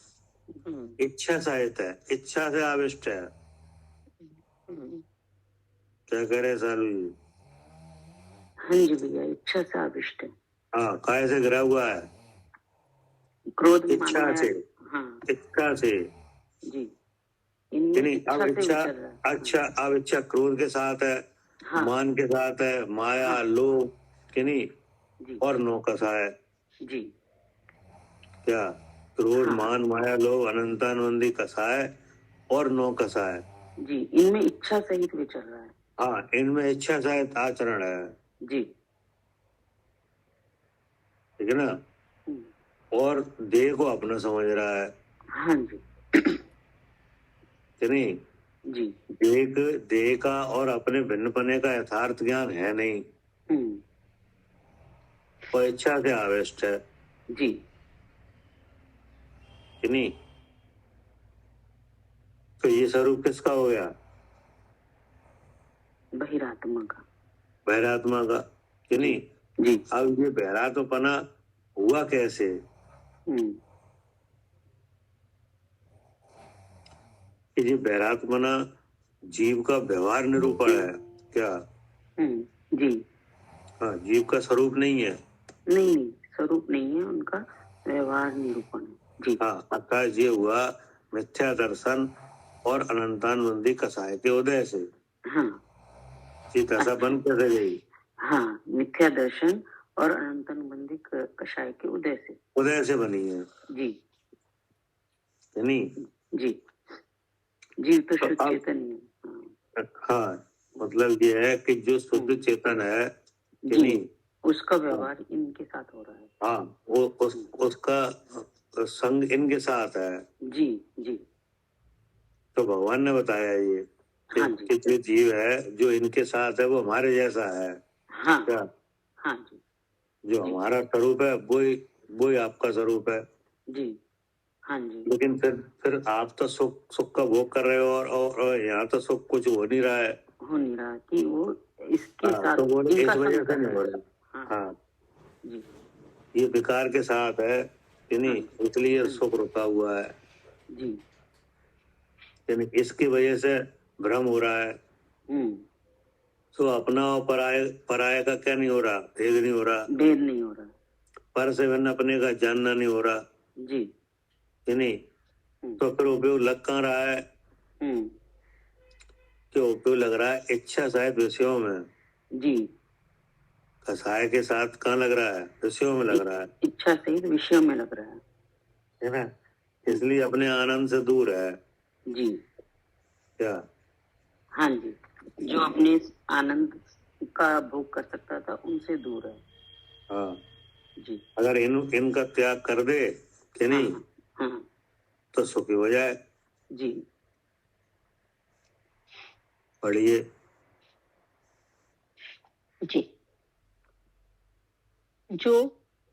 इच्छा सहित है, इच्छा से आविष्ट है। क्या कह रहे सालू जी? हाँ जी भैया, इच्छा से आविष्ट है। हाँ, काय से घिरा हुआ है? क्रोध, इच्छा से। हाँ, इच्छा से जी। अब इच्छा, अच्छा, अब इच्छा क्रोध के साथ है, हाँ, मान के साथ है, माया, हाँ, लोभ कि नहीं, और नौ कसा है जी। क्या? क्रोध, हाँ, मान, माया, लोभ, अनंतानुबंधी कसा है और नौ कसा है जी। इनमें इच्छा सहित विचर रहा है। हाँ, इनमें इच्छा सहित आचरण है जी, ठीक है ना, और देह को अपना समझ रहा है। हाँ जी, कि नहीं जी। देह का और अपने भिन्नपने का यथार्थ ज्ञान है नहीं, और इच्छा से आविष्ट है जी, कि नहीं। तो ये स्वरूप किसका हो गया? बहिरात्मा का, बहिरात्मा का कि नहीं जी। अब ये बहिरात्मपना हुआ कैसे? कि ये बहिरात्मना जीव का व्यवहार निरूपण है क्या? जी। हाँ, जीव का स्वरूप नहीं है। नहीं, स्वरूप नहीं है, उनका व्यवहार निरूपण है। जी। हाँ, अर्थात ये हुआ मिथ्या दर्शन और अनंतानुबंधी कसाय के उदय से। हाँ, ये दशा बन कैसे गई? हाँ, मिथ्या दर्शन और अनंतानुबंधी कषाय के उदय से बनी है जी। नहीं जी, जीव तो शुद्ध चेतन है। हाँ, मतलब ये है कि जो शुद्ध चेतन है कि नहीं, उसका व्यवहार इनके साथ हो रहा है। हाँ, वो उसका संग इनके साथ है। जी, जी। तो भगवान ने बताया ये कि जो जीव है जो इनके साथ है वो हमारे जैसा है। हाँ, क्या? हाँ जी। जो हमारा स्वरूप है वो ही आपका स्वरूप है। जी, हाँ जी। लेकिन फिर आप तो सुख का भोग कर रहे हो और यहाँ तो सुख कुछ हो नहीं रहा है। कि वो इसके साथ, तो वो इस इनका वजह संग से कर नहीं हो रहा है। रहा। हाँ, जी, ये विकार के साथ है कि नहीं, इसलिए सुख रुका हुआ है। जी, यानी इसकी वजह से भ्रम हो रहा है। तो अपना और पराये का क्या नहीं हो रहा? भेद नहीं हो रहा। भेद नहीं हो रहा। पर से भिन्न अपने का जानना नहीं हो रहा जी, कि नहीं। तो फिर उपयोग लग कहाँ रहा है? कि उपयोग लग रहा है इच्छा सहित विषयों में। जी, कसाय के साथ कहाँ लग रहा है? विषयों में लग रहा है। इच्छा सहित विषयों में लग रहा है ना, इसलिए अपने आनंद से दूर है। जी, क्या? हाँ जी, जो अपने आनंद का भोग कर सकता था उनसे दूर है। हाँ जी, अगर इनका त्याग कर दे कि नहीं, हाँ, तो सुखी हो जाए। जी। पढ़िए। जी। जो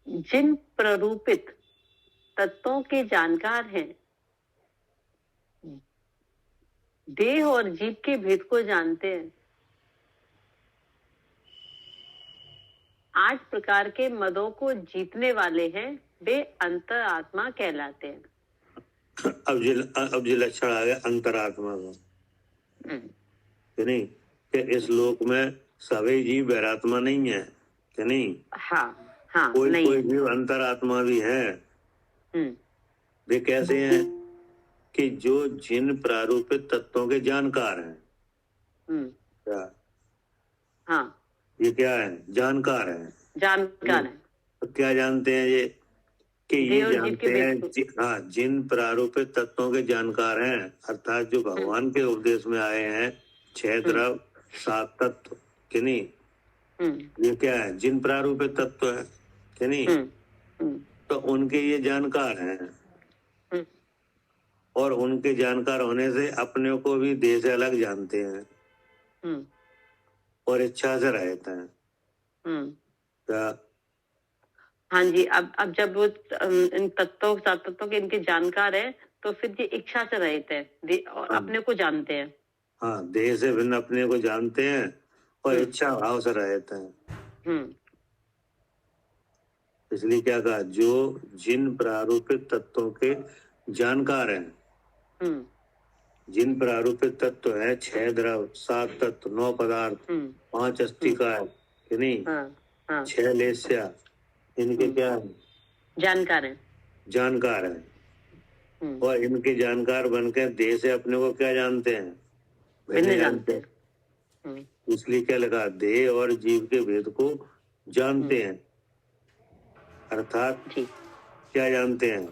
जिन प्ररूपित तत्वों के जानकार हैं, देह और जीव के भेद को जानते हैं, 8 प्रकार के मदों को जीतने वाले हैं, वे अंतरात्मा कहलाते हैं। अब जो लक्षण आ गया अंतरात्मा का, कि नहीं, कि इस लोक में सभी जीव बैरात्मा नहीं है, कि नहीं? हाँ कोई नहीं। कोई जीव अंतरात्मा भी है। वे कैसे हैं? कि जो जिन प्रारूपित तत्वों के जानकार हैं। क्या? हाँ, ये क्या है? जानकार है। जानकार है। तो क्या जानते हैं ये? कि ये देव जीव जानते के हैं हाँ, जिन प्रारूपित तत्वों के जानकार हैं, अर्थात जो भगवान के उपदेश में आए हैं 6 द्रव 7 तत्व, कि नहीं? ये क्या है? जिन प्रारूपित तत्व है, कि नहीं? तो उनके ये जानकार हैं, और उनके जानकार होने से अपने को भी देह से अलग जानते हैं और इच्छा से रहते हैं। क्या? हाँ जी। अब जब वो इन तत्वों 7 तत्वों के इनके जानकार है, तो फिर ये इच्छा से रहते हैं और अपने को जानते हैं। हाँ, देह से भिन्न अपने को जानते हैं और इच्छा भाव से रहते हैं। इसलिए क्या कहा? जो जिन प्रारूपित तत्वों के जानकार हैं। जिन प्रारूपित तत्व है 6 द्रव 7 तत्व 9 पदार्थ 5 अस्थिका है, कि नहीं? 6 लेस्या, इनके क्या है? जानकार है। जानकार है। और इनके जानकार बनकर देह से अपने को क्या जानते हैं? भिन्न जानते हैं। इसलिए क्या लगा? देह और जीव के भेद को जानते हैं, अर्थात क्या जानते हैं?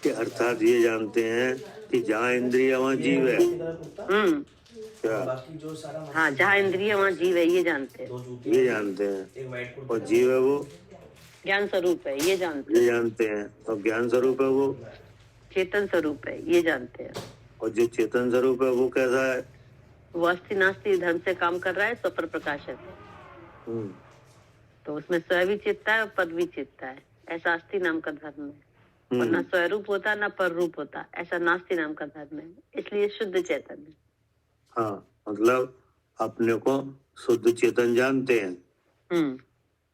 कि अर्थात ये जानते हैं कि जहाँ इंद्रिय वहाँ जीव है। क्या? हाँ, जहाँ इंद्रिय वहाँ जीव है, ये जानते हैं। ये जानते हैं। और जीव है वो ज्ञान स्वरूप है, ये जानते ये जानते हैं। और ज्ञान स्वरूप है वो चेतन स्वरूप है, ये जानते हैं। और जो चेतन स्वरूप है वो कैसा है? वो अस्थि नास्ति धर्म से काम कर रहा है, स्वपर प्रकाशक है। तो उसमें स्व भी चेतता है और पर भी चेतता है, ऐसा अस्थि नाम का धर्म है। और ना स्वरूप होता ना पर रूप होता, ऐसा नास्ति नाम का धर्म है, इसलिए शुद्ध चेतन है। हाँ, मतलब अपने को शुद्ध चेतन जानते हैं।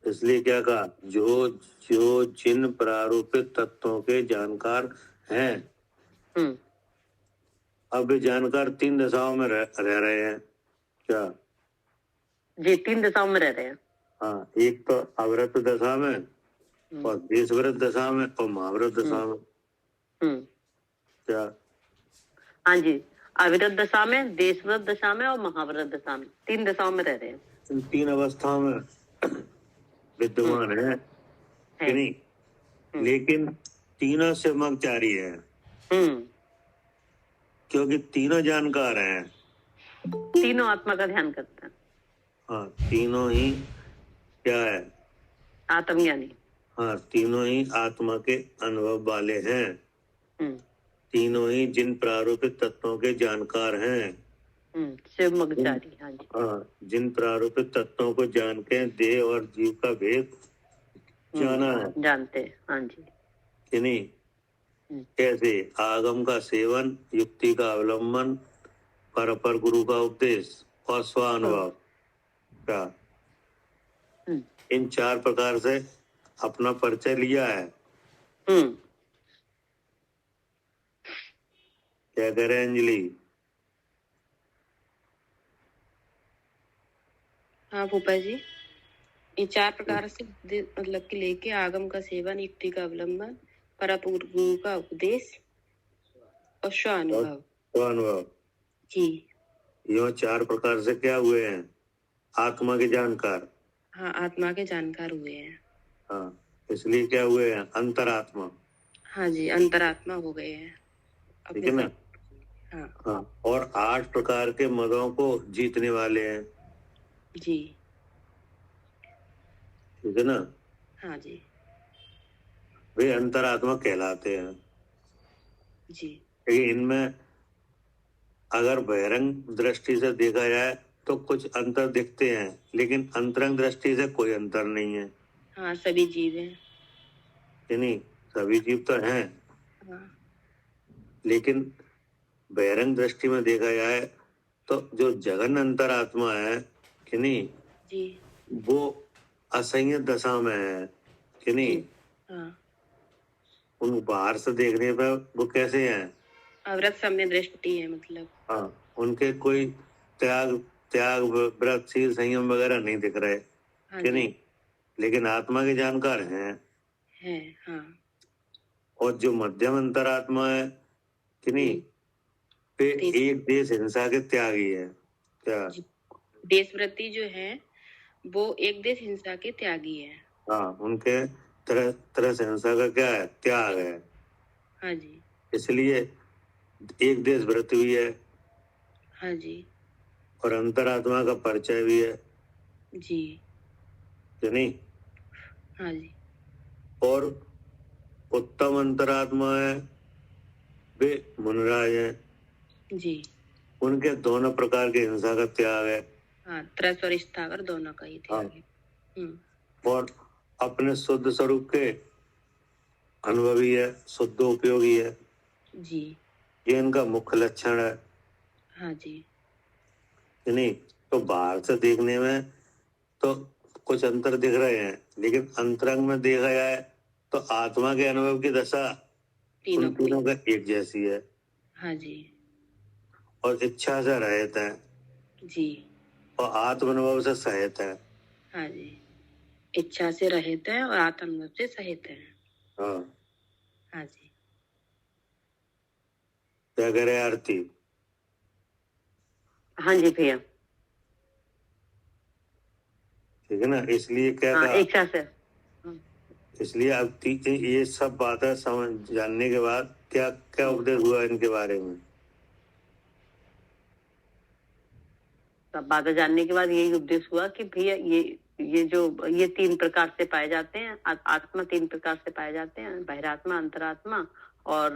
इसलिए क्या कहा? जो जो जिन प्रारूपित तत्वों के जानकार हैं। अब ये जानकार 3 दशाओं में रह रहे हैं। क्या? जी, 3 दशाओं में रह रहे हैं। हाँ, एक तो अवृत दशा में और देशव्रत दशा में और महाव्रत दशा में। क्या? हाँ जी, अविरत दशा में, देशव्रत दशा में और महाव्रत दशा में, 3 दशाओं में रह रहे हैं। इन 3 अवस्थाओं में विद्यमान है, कि नहीं? लेकिन तीनों से मगचारी है, क्योंकि तीनों जानकार हैं। तीनों आत्मा का ध्यान करते हैं। हाँ, तीनों ही क्या है? आत्मज्ञानी। हाँ, तीनों ही आत्मा के अनुभव वाले हैं। तीनों ही जिन प्रारूपित तत्वों के जानकार हैं। शिव मगचारी। हाँ जी। हाँ, जिन प्रारूपित तत्वों को जान के देह और जीव का भेद जाना है, जानते हैं। हाँ जी, कि नहीं? कैसे? आगम का सेवन, युक्ति का अवलंबन, पर गुरु का उपदेश और स्वानुभव। क्या? इन 4 प्रकार से अपना परिचय लिया है। क्या कह रहे हैं अंजलि? हाँ भूपा जी, ये 4 प्रकार से मतलब कि लेके आगम का सेवन, युक्ति का अवलंबन, गुरु का उपदेश और स्वानुभव जी। ये 4 प्रकार से क्या हुए हैं? आत्मा के जानकार। हाँ, आत्मा के जानकार हुए हैं। हाँ, इसलिए क्या हुए हैं? अंतरात्मा। हाँ जी, अंतरात्मा हो गए हैं। ठीक है ना? हाँ, और 8 प्रकार के मदों को जीतने वाले हैं जी। ठीक है ना? हाँ जी। वे अंतरात्मा कहलाते हैं जी। इनमें अगर बहिरंग दृष्टि से देखा जाए तो कुछ अंतर दिखते हैं, लेकिन अंतरंग दृष्टि से कोई अंतर नहीं है। हाँ, सभी जीव हैं। नहीं, सभी जीव तो हैं। हाँ। लेकिन बहिरंग दृष्टि में देखा जाए तो जो जगन अंतरात्मा है, कि नहीं, जी। वो असंयत दशा में है कि नहीं? हाँ। उन बाहर से देखने पर वो कैसे हैं? अवरत सम्य दृष्टि है मतलब। हाँ, उनके कोई त्याग त्याग व्रतशील संयम वगैरह नहीं दिख रहे हाँ कि जी। नहीं? लेकिन आत्मा के जानकार हैं। है। हाँ। और जो मध्यम अंतरात्मा है कि नहीं, वे तेज- एक देश हिंसा के त्यागी है। क्या? जी। देशव्रती जो है वो एक देश हिंसा के त्यागी है। हाँ, उनके तरह तरह से हिंसा का क्या है? त्याग है। हाँ जी। इसलिए एक देश व्रत भी है हाँ जी। और अंतरात्मा का परिचय भी है जी। कि नहीं? हाँ जी। और उत्तम अंतरात्मा है, वे मुनराज हैं। जी। उनके दोनों प्रकार के हिंसा का त्याग है। हाँ, त्रस और स्थावर दोनों का ही त्याग है। और अपने शुद्ध स्वरूप के अनुभवी है, शुद्ध उपयोगी है। जी। ये इनका मुख्य लक्षण है हाँ जी। कि नहीं? तो बाहर से देखने में तो कुछ अंतर दिख रहे हैं, लेकिन अंतरंग में देखा जाए तो आत्मा के अनुभव की दशा उन तीनों का एक जैसी है। हाँ जी। और इच्छा से रहित है जी। और आत्मानुभव से सहित है। हाँ जी। इच्छा से रहित है और आत्मानुभव से सहित है। हाँ। हाँ जी। क्या कह रहे आरती? हाँ जी भैया। ठीक है ना? इसलिए क्या हाँ, कहा? इच्छा से। इसलिए अब ये सब बातें समझ जानने के बाद क्या क्या उपदेश हुआ इनके बारे में? सब बातें जानने के बाद यही उपदेश हुआ कि भैया ये तीन प्रकार से पाए जाते हैं। आत्मा तीन प्रकार से पाए जाते हैं, बहिरात्मा, अंतरात्मा और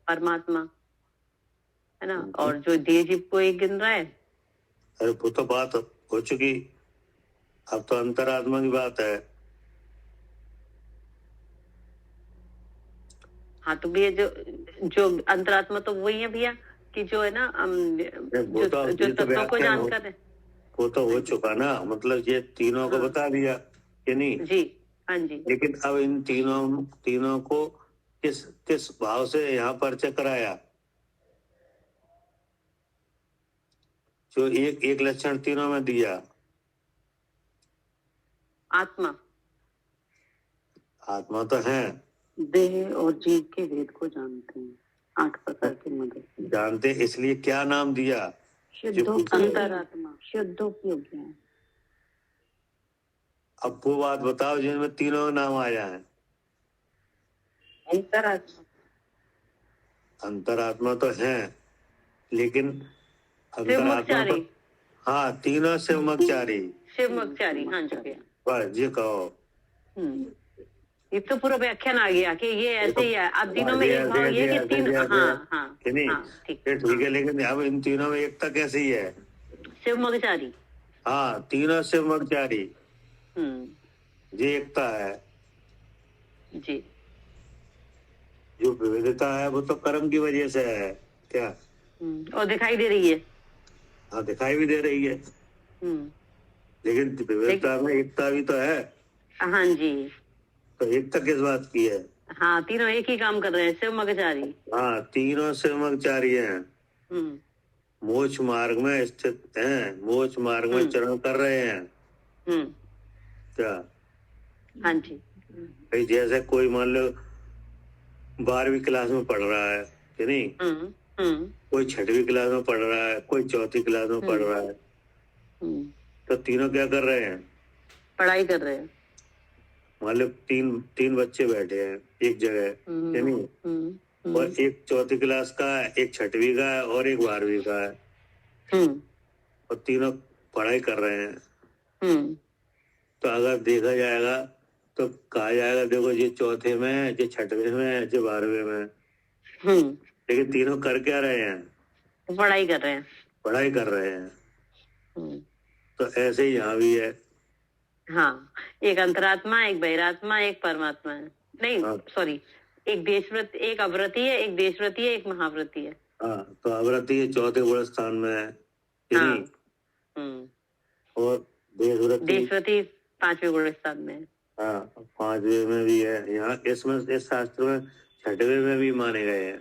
परमात्मा, है ना? और जो देह जीव को एक गिन रहा है। अरे वो तो बात हो चुकी, अब तो अंतरात्मा की बात है। हाँ, तो भैया जो अंतरात्मा तो वही है भैया कि जो है ना जो तत्वों को जानकर है। वो तो हो चुका ना, मतलब ये तीनों को बता दिया कि नहीं? जी। हाँ जी। लेकिन अब इन तीनों को किस किस भाव से यहाँ परिचय कराया? जो एक लक्षण तीनों में दिया, आत्मा तो है। देह और जीव के भेद को जानते हैं, 8 प्रकार के मदद से जानते, इसलिए क्या नाम दिया? अंतरात्मा, शुद्धोपयोगी है। अब वो बात बताओ जिनमें तीनों का नाम आया है। अंतरात्मा तो है, लेकिन अंतरात्मा तो हाँ, तीनों शिवमकचारी। हाँ जी भैया। बस ये कहो। ये तो पूरा व्याख्यान आ गया कि ये ऐसे ही है। अब तीनों में एक भाव ये कि तीन। हाँ ठीक है, लेकिन अब इन तीनों में एकता कैसी है? शिवमकचारी। हाँ, तीनों शिवमकचारी, ये एकता है जी। जो विविधता है वो तो कर्म की वजह से है। क्या? और दिखाई दे रही है। हाँ, दिखाई भी दे रही है, लेकिन विविधता में एकता भी तो है। हाँ जी। तो एकता किस बात की है? हाँ, तीनों एक ही काम कर रहे हैं, शिवमकचारी। हाँ, तीनों शिवमकचारी हैं, मोक्ष मार्ग में स्थित हैं, मोक्ष मार्ग में चरण कर रहे हैं। क्या? हाँ जी। भाई जैसे कोई मान लो 12वीं क्लास में पढ़ रहा है कि नहीं, कोई 6वीं क्लास में पढ़ रहा है, कोई 4थी क्लास में पढ़ रहा है, तो तीनों क्या कर रहे हैं? पढ़ाई कर रहे हैं। मान लो तीन बच्चे बैठे हैं एक जगह कि नहीं, और एक 4थी क्लास का है, एक 6वीं का है और एक 12वीं का है, और तीनों पढ़ाई कर रहे हैं। तो अगर देखा जाएगा तो कहा जाएगा देखो ये 4थे में है, ये 6वीं में है, ये 12वीं में है। लेकिन तीनों कर क्या रहे हैं? पढ़ाई कर रहे हैं। पढ़ाई कर रहे हैं। तो ऐसे ही यहाँ भी है। हाँ, एक अंतरात्मा, एक बहिरात्मा, एक परमात्मा है। नहीं, सॉरी, एक देशव्रत, एक अव्रती है, एक देशव्रती है, एक महाव्रती है। हाँ, तो अव्रती 4थे गुण स्थान में है कि नहीं, और देशव्रति देशव्रति 5वें गुण स्थान में है। हाँ 5वें में भी है। यहाँ इसमें इस शास्त्र में 6वें में भी माने गए हैं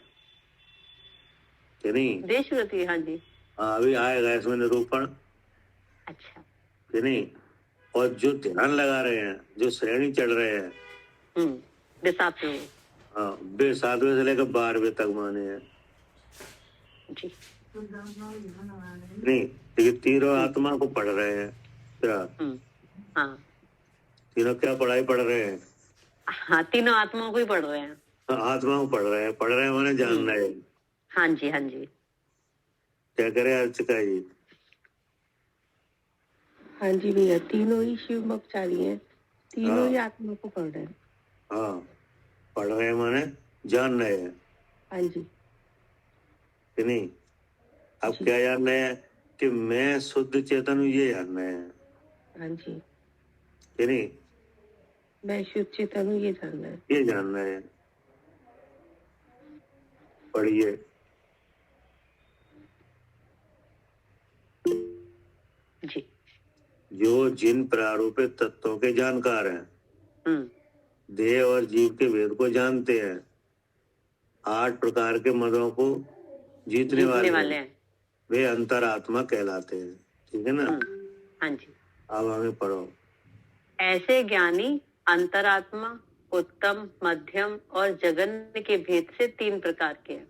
कि नहीं? देशव्रति, हाँ जी। हाँ अभी आएगा इसमें निरूपण, अच्छा। कि नहीं? और जो ध्यान लगा रहे हैं, जो श्रेणी चढ़ रहे हैं, वे 7वें, हाँ वे 7वें से लेकर 12वें तक माने हैं जी। नहीं? लेकिन तीनों आत्मा को पढ़ रहे हैं क्या? हाँ तीनों क्या पढ़ाई पढ़ रहे हैं? हाँ, तीनों आत्माओं को ही पढ़ रहे हैं। हाँ, आत्मा को पढ़ रहे हैं माने जान रहे हैं। हाँ जी, हाँ जी। क्या करे अर्चिका जी? हाँ जी भैया, तीनों ही शिव मुखचारी हैं, तीनों ही आत्मा को पढ़ रहे हैं। हाँ पढ़ रहे हैं माने जान रहे हैं, हाँ जी, कि नहीं? अब क्या जान रहे हैं? कि मैं शुद्ध चेतन हूँ, ये जान रहे हैं, हाँ जी, कि नहीं? मैं शुद्ध चेतन हूँ, ये जान रहे हैं। ये जान रहे हैं। पढ़िए। जी। जो जिन प्रारूपित तत्वों के जानकार हैं, देह और जीव के भेद को जानते हैं, 8 प्रकार के मदों को जीतने वाले हैं, वे अंतरात्मा कहलाते हैं। ठीक है ना? हाँ जी। अब हमें पढ़ो। ऐसे ज्ञानी अंतरात्मा उत्तम, मध्यम और जघन्य के भेद से 3 प्रकार के हैं।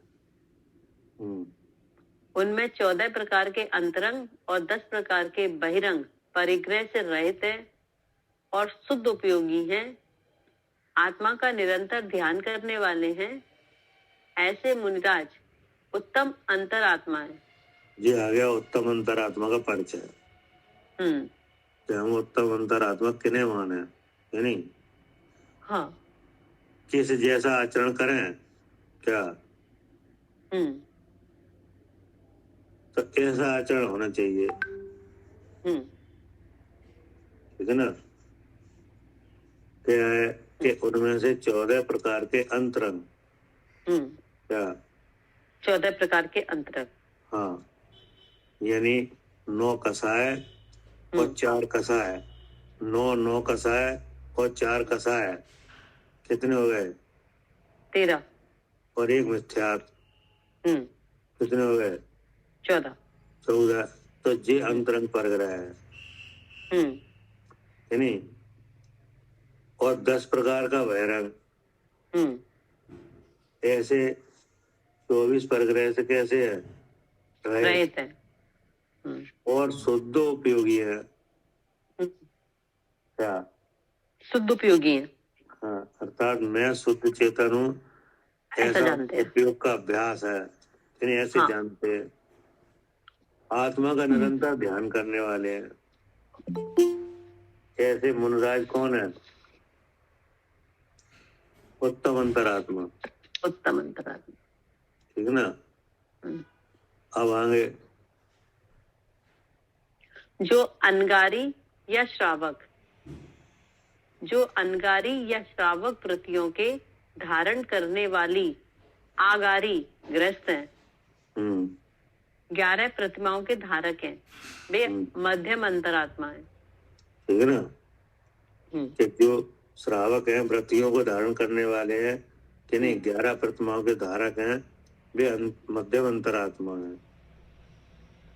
उनमें 14 प्रकार के अंतरंग और 10 प्रकार के बहिरंग परिग्रह से रहित है और शुद्ध उपयोगी हैं। आत्मा का निरंतर ध्यान करने वाले हैं। ऐसे मुनिराज उत्तम अंतरात्मा है। जी आ गया उत्तम अंतरात्मा का परिचय। हम उत्तम अंतरात्मा किन्हें माने, है नहीं? हाँ। किस जैसा आचरण करें क्या? तो ऐसा आचरण होना चाहिए, ठीक है ना? क्या है कि उनमें से 14 प्रकार के अंतरंग, क्या 14 प्रकार के अंतरंग? हाँ, यानी 9 कसाय और 4 कसाय, 9 कसाय और 4 कसाय, कितने हो गए? 13। और 1 मिथ्यार्थ, कितने हो गए? 14। तो ये अंतरंग परग्रह है, नहीं? और 10 प्रकार का बहिरंग, ऐसे 24 परग्रह से कैसे है? रहित है। और शुद्ध उपयोगी है, क्या? शुद्ध उपयोगी है। हाँ, अर्थात मैं शुद्ध चेतन हूँ ऐसा उपयोग का अभ्यास है, ऐसे जानते हैं। आत्मा का निरंतर ध्यान करने वाले हैं। ऐसे मुनिराज कौन है? उत्तम अंतरात्मा। उत्तम अंतरात्मा, ठीक है ना? अब आगे जो अनगारी या श्रावक, जो अनगारी या श्रावक वृत्तियों के धारण करने वाली आगारी ग्रस्त हैं, 11 प्रतिमाओं के धारक हैं, वे मध्यम अंतरात्मा है। ठीक है ना? कि जो श्रावक हैं, वृत्तियों को धारण करने वाले हैं, कि नहीं, 11 प्रतिमाओं के धारक हैं, वे मध्यम अंतरात्मा है।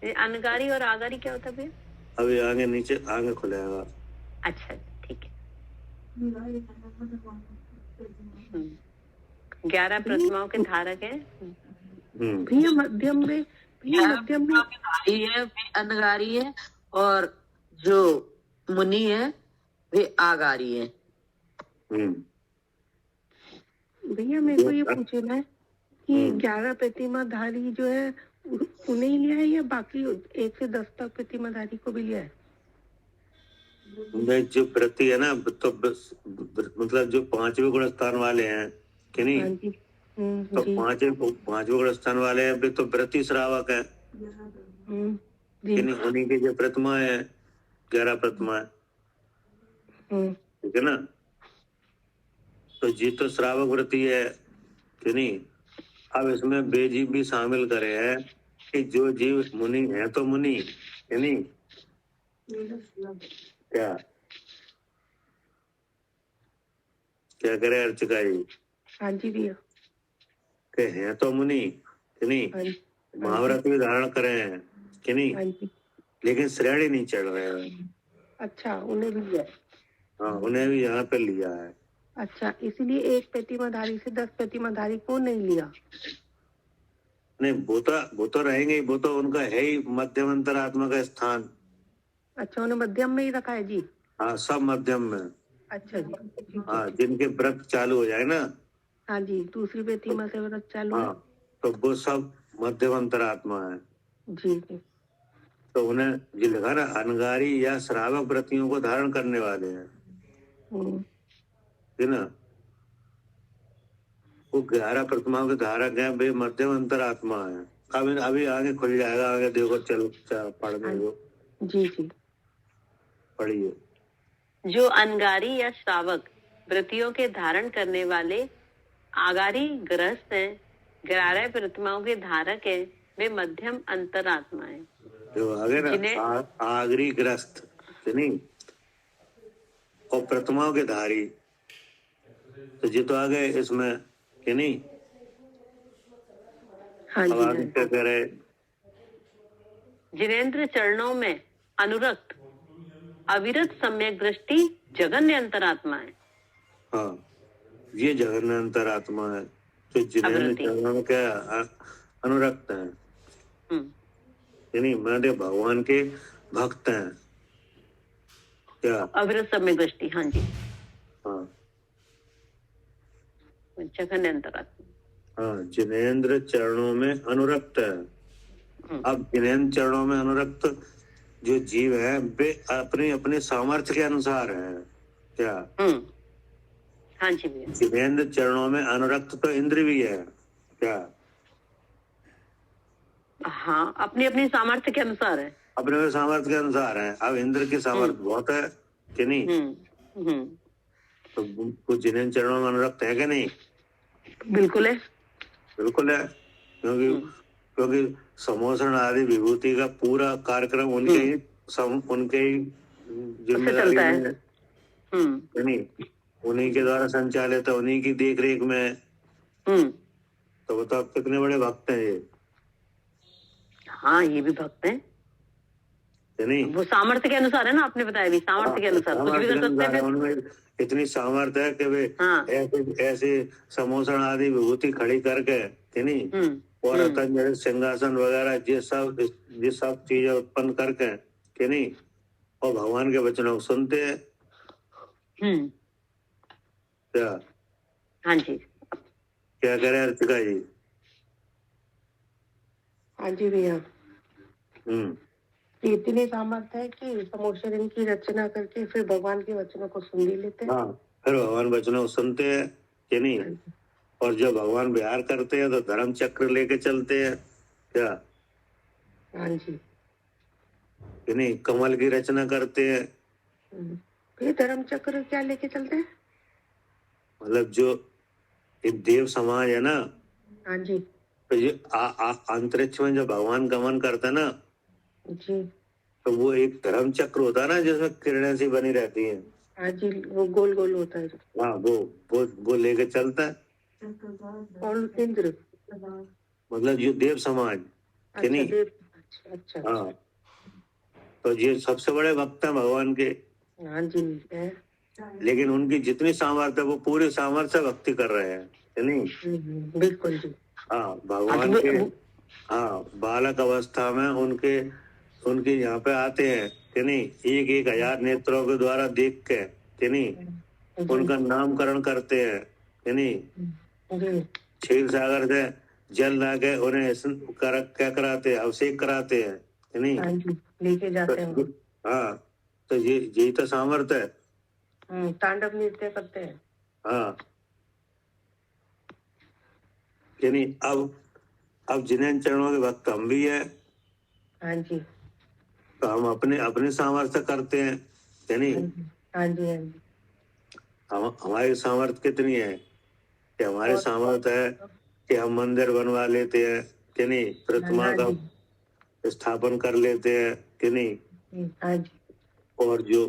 ये अनगारी और आगारी क्या होता है? अभी आगे नीचे आगे खुलेगा। अच्छा, ठीक है। 11 प्रतिमाओं के धारक हैं। भैया मध्यम में, है अनगारी है, और जो मुनि है वे आगारी है। भैया मेरे को ये पूछना है कि 11 प्रतिमाधारी जो है उन्हें ही लिया है या बाकी 1 से 10 तक प्रतिमाधारी को भी लिया है? जो व्रती है ना, तो मतलब जो 5वें गुण स्थान वाले हैं, कि नहीं? तो 5वें गुण स्थान वाले हैं, वे तो व्रती श्रावक है, कि नहीं? उन्हीं की जो प्रतिमा है 11 प्रतिमा है, ठीक है ना? तो जी तो श्रावक व्रती है, कि नहीं? अब इसमें बेजीव भी शामिल करे हैं कि जो जीव मुनि है तो मुनि, है नहीं? क्या क्या करे अर्चिका जी? हाँ जी भैया। के हैं तो मुनि कि नहीं, हाँ जी। महाव्रत भी धारण करे हैं कि नहीं, हाँ जी। लेकिन श्रेणी नहीं चढ़ रहे हैं। अच्छा, उन्हें भी लिया। हाँ, उन्हें भी यहाँ पे लिया है। अच्छा, इसीलिए एक प्रतिमाधारी से 10 प्रतिमाधारी को नहीं लिया। नहीं, वो तो रहेंगे ही, वो तो उनका है ही मध्यम अंतरात्मा का स्थान। अच्छा, उन्हें मध्यम में ही रखा है जी। हाँ, सब मध्यम में। अच्छा जी। हाँ, जिनके व्रत चालू हो जाए ना, हाँ जी, दूसरी प्रतिमा से व्रत चालू है। हाँ, तो वो सब मध्यम अंतरात्मा है। जी जी। तो उन्हें जो लिखा ना, अनगारी या श्रावक व्रतियों को धारण करने वाले हैं, है ना। वो 11 प्रतिमाओं के धारक हैं, वे मध्यम अंतरात्मा है। अभी आगे खुल जाएगा, आगे देखो, चलो पढ़ने दो। जी जी, पढ़िए। जो अनगारी या श्रावक व्रतियों के धारण करने वाले आगारी गृहस्थ हैं, 11 प्रतिमाओं के धारक हैं, वे मध्यम अंतरात्मा है। जो आगे ना, आगरी ग्रस्त नहीं, और प्रतिमाओं के धारी, तो जी तो आ गए इसमें कि नहीं। हाँ अब आगे क्या करे? जिनेन्द्र चरणों में अनुरक्त अविरत सम्यक दृष्टि जगन्य अंतरात्मा है। हाँ, ये जगन्य अंतरात्मा है, तो जिनेन्द्र चरणों में क्या अनुरक्त है, यानी मेरे भगवान के भक्त हैं। क्या? अविरत सम्यक दृष्टि। हाँ जी। हाँ, जगन्य अंतरात्मा। हाँ, जिनेन्द्र चरणों में अनुरक्त है। अब जिनेन्द्र चरणों में अनुरक्त जो जीव है, वे अपने अपने सामर्थ्य के अनुसार है। क्या? हाँ जी भैया। जिनेन्द्र चरणों में अनुरक्त तो इंद्र भी है। क्या? हाँ, अपनी अपनी सामर्थ्य के अनुसार है। अपने सामर्थ्य के अनुसार है। अब इंद्र की सामर्थ्य बहुत है कि नहीं, तो वो जिनेन्द्र चरणों में अनुरक्त है कि नहीं? बिल्कुल है, बिल्कुल है, क्योंकि समोषण आदि विभूति का पूरा कार्यक्रम उनके ही जिम्मेदारी में है, नहीं, उन्हीं के द्वारा संचालित है, उन्हीं की देख रेख में है। तो वो तो अब कितने बड़े भक्त हैं ये। हाँ, ये भी भक्त हैं, नहीं, वो सामर्थ्य के अनुसार है ना, आपने बताया भी सामर्थ्य के अनुसार कुछ भी कर सकते हैं। उनमें इतनी सामर्थ्य है कि वे ऐसे समोषण आदि विभूति खड़ी करके कि नहीं, और रतन सिंहासन वगैरह ये सब चीजें उत्पन्न करके कि नहीं, और भगवान के वचनों को सुनते हैं। क्या? हाँ जी। क्या करे अर्चिका जी? हाँ जी भैया। इतनी सामर्थ्य है कि समोषण की रचना करके फिर भगवान के वचनों को सुन भी लेते हैं। हाँ, फिर भगवान वचनों को सुनते हैं कि नहीं, और जब भगवान विहार करते हैं तो धर्म चक्र लेके चलते हैं। क्या? हाँ जी। कि नहीं, कमल की रचना करते हैं। ये धर्म चक्र क्या लेके चलते हैं? मतलब जो एक देव समाज है ना, हाँ जी, तो ये अंतरिक्ष में जब भगवान गमन करता है ना जी, तो वो एक धर्म चक्र होता है ना, जिसमें किरणें सी बनी रहती हैं। हाँ जी, वो गोल गोल होता है। हाँ, वो लेके चलता है। और इंद्र मतलब ये देव समाज कि नहीं। अच्छा। हाँ, तो ये सबसे बड़े भक्त हैं भगवान के। हाँ जी है। लेकिन उनकी जितनी सामर्थ्य है वो पूरे सामर्थ्य से भक्ति कर रहे हैं कि नहीं। बिल्कुल जी। हाँ, भगवान के बालक अवस्था में उनके यहाँ पे आते हैं कि नहीं, 1,000 नेत्रों के द्वारा देख के कि नहीं, उनका नामकरण करते हैं कि नहीं। क्षीर सागर से जल ला के उन्हें क्या कराते हैं, अभिषेक कराते हैं कि नहीं, लेके जाते हैं। हाँ, तो यही तो सामर्थ्य है। तांडव नृत्य करते हैं। हाँ, कि नहीं। अब जिनेन्द्र चरणों के भक्त हम भी है। हाँ जी। तो हम अपने सामर्थ्य करते हैं कि नहीं। हाँ जी, हाँ जी। हमारी सामर्थ्य कितनी है कि हमारी सामर्थ्य है कि हम मंदिर बनवा लेते हैं कि नहीं, प्रतिमा का स्थापन कर लेते हैं कि नहीं। हाँ जी। और जो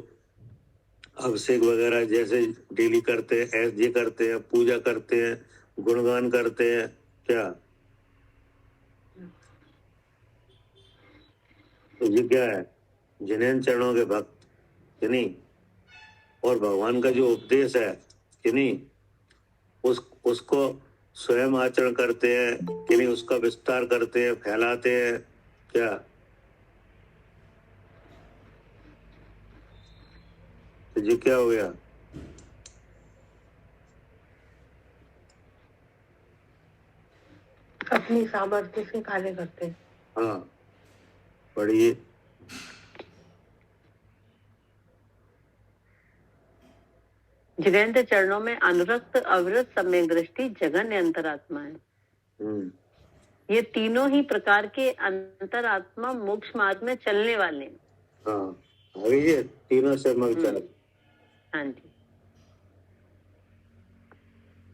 अभिषेक वगैरह जैसे डेली करते हैं, ऐसे करते हैं, पूजा करते हैं, गुणगान करते हैं, क्या तो ये क्या है? जिनेन चरणों के भक्त, कि नहीं? और भगवान का जो उपदेश है, कि नहीं, उसको स्वयं आचरण करते हैं, कि नहीं, उसका विस्तार करते हैं, फैलाते हैं, क्या? तो ये क्या हो गया? अपनी सामर्थ्य से कार्य करते हैं। हाँ, पढ़िए। जिनेन्द्र चरणों में अनुरक्त अविरत सम्यक दृष्टि जघन्य अंतरात्मा है। ये तीनों ही प्रकार के अंतरात्मा मोक्ष मार्ग में चलने वाले हैं। हाँ, ये तीनों से मगचार। हाँ जी,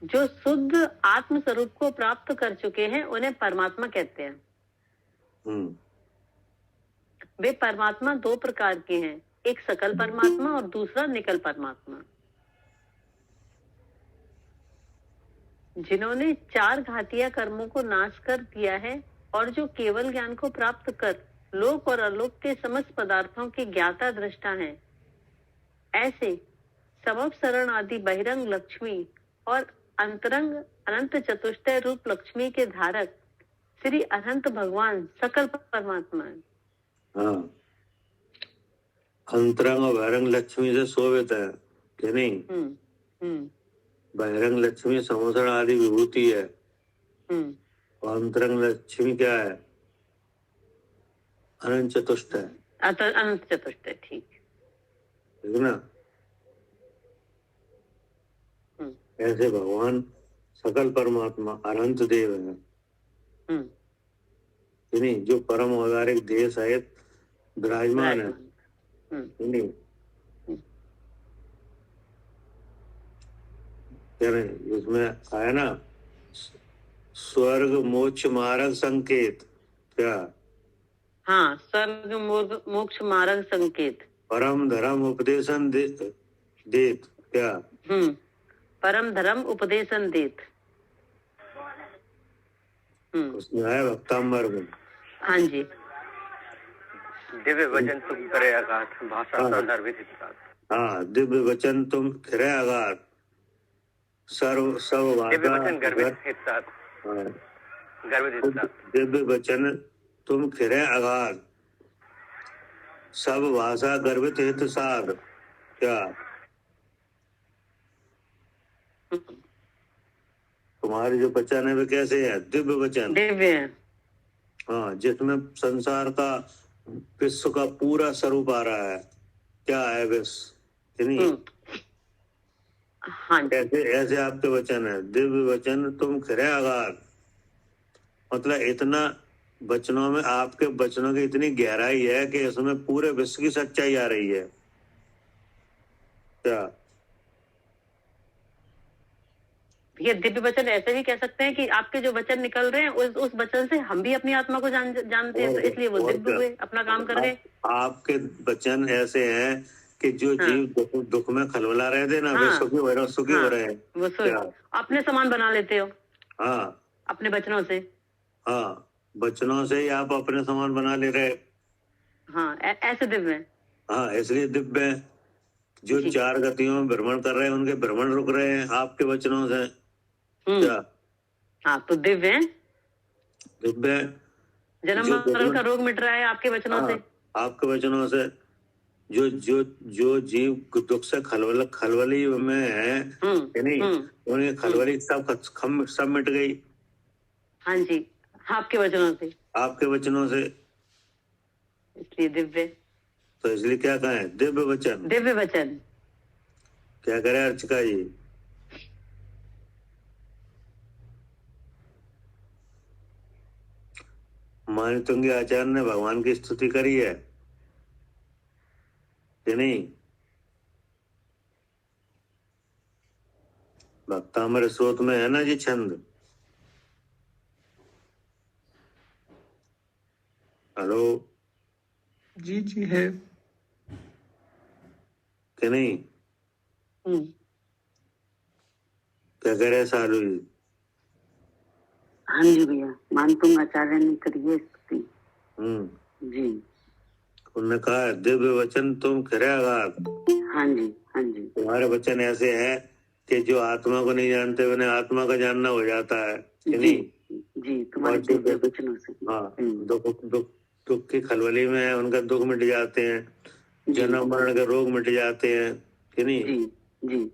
जो शुद्ध आत्म स्वरूप को प्राप्त कर चुके हैं उन्हें परमात्मा कहते हैं। वे परमात्मा दो प्रकार के हैं, एक सकल परमात्मा और दूसरा निकल परमात्मा। जिन्होंने चार घातिया कर्मों को नाश कर दिया है और जो केवल ज्ञान को प्राप्त कर लोक और अलोक के समस्त पदार्थों के ज्ञाता दृष्टा हैं, ऐसे समव शरण आदि बहिरंग लक्ष्मी और अंतरंग अनंत चतुष्टय रूप लक्ष्मी के धारक श्री अनंत भगवान सकल परमात्मा है। हाँ, अंतरंग और बहिरंग लक्ष्मी से शोभित है, कि नहीं? बहिरंग लक्ष्मी समोसण आदि विभूति है, और अंतरंग लक्ष्मी क्या है? अनंत चतुष्ट है। अनंत चतुष्ट है, ठीक है ना? ऐसे भगवान सकल परमात्मा अनंत देव है, कि नहीं, जो परम औदारिक देह सहित विराजमान है, नहीं? क्या नहीं इसमें आया ना, स्वर्ग मोक्ष मार्ग संकेत, क्या? हाँ, स्वर्ग मोक्ष मार्ग संकेत, परम धर्म उपदेशन देत, क्या? परम धर्म उपदेशन देत। उसमें आया भक्तांबर में। हाँ जी, दिव्य वचन तुम करे अगाध, भाषा सर्वधर्मित। हाँ, दिव्य वचन तुम करे अगाध, सर्व सब दिव्य वचन गर्वित हितसार। दिव्य वचन तुम खिरे अगाध, सब भाषा गर्वित हित साध, क्या? तुम्हारे जो वचन है वे कैसे है? दिव्य वचन, दिव्य। हाँ, जिसमें संसार का विश्व का पूरा स्वरूप आ रहा है, क्या है विश्व, नहीं? हाँ, ऐसे आपके वचन है, दिव्य वचन तुम खिरे अगाध, मतलब इतना वचनों में, आपके वचनों की इतनी गहराई है कि इसमें पूरे विश्व की सच्चाई आ रही है, क्या? ये दिव्य वचन ऐसे भी कह सकते हैं कि आपके जो वचन निकल रहे हैं उस वचन से हम भी अपनी आत्मा को जानते हैं, तो इसलिए वो दिव्य हुए, अपना काम कर रहे। आपके वचन ऐसे हैं कि जो जीव दुख में खलबला रहे थे ना, वे सुखी हो रहे हैं, वो अपने समान बना लेते हो। हाँ, अपने वचनों से। हाँ, वचनों से ही आप अपने समान बना ले रहे। हाँ, ऐसे दिव्य है। हाँ, इसलिए दिव्य है। जो चार गतियों में भ्रमण कर रहे हैं, उनके भ्रमण रुक रहे हैं आपके वचनों से, क्या? हाँ, तो दिव्य है, दिव्य है। जन्म मरण का रोग मिट रहा है आपके वचनों से, आपके वचनों से। जो जीव दुख से खलबली में है, नहीं, उन्हें खलबली सब मिट गई। हाँ जी, आपके वचनों से, आपके वचनों से, इसलिए दिव्य। तो इसलिए क्या कहें? दिव्य वचन। दिव्य वचन। क्या करे अर्चिका जी? मानितुंगी आचार्य ने भगवान की स्तुति करी है कि नहीं? भक्तामृत स्रोत में है ना जी छंद। हेलो जी है। कि नहीं? हम्म, क्या कह रहे सालू जी? हाँ जी भैया, मानता हूँ आचार्य ने करी है स्तुति। जी उन्होंने कहा दिव्य वचन तुम खिरागात। हाँ जी, हाँ जी, तुम्हारे वचन ऐसे है कि जो आत्मा को नहीं जानते उन्हें आत्मा का जानना हो जाता है कि जी नहीं? जी, तुम्हारे और जो दिव्य वचनों से। हाँ, दुख की खलबली में है, उनका दुख मिट जाते हैं, जन्म मरण के रोग मिट जाते हैं कि नहीं? जी जी,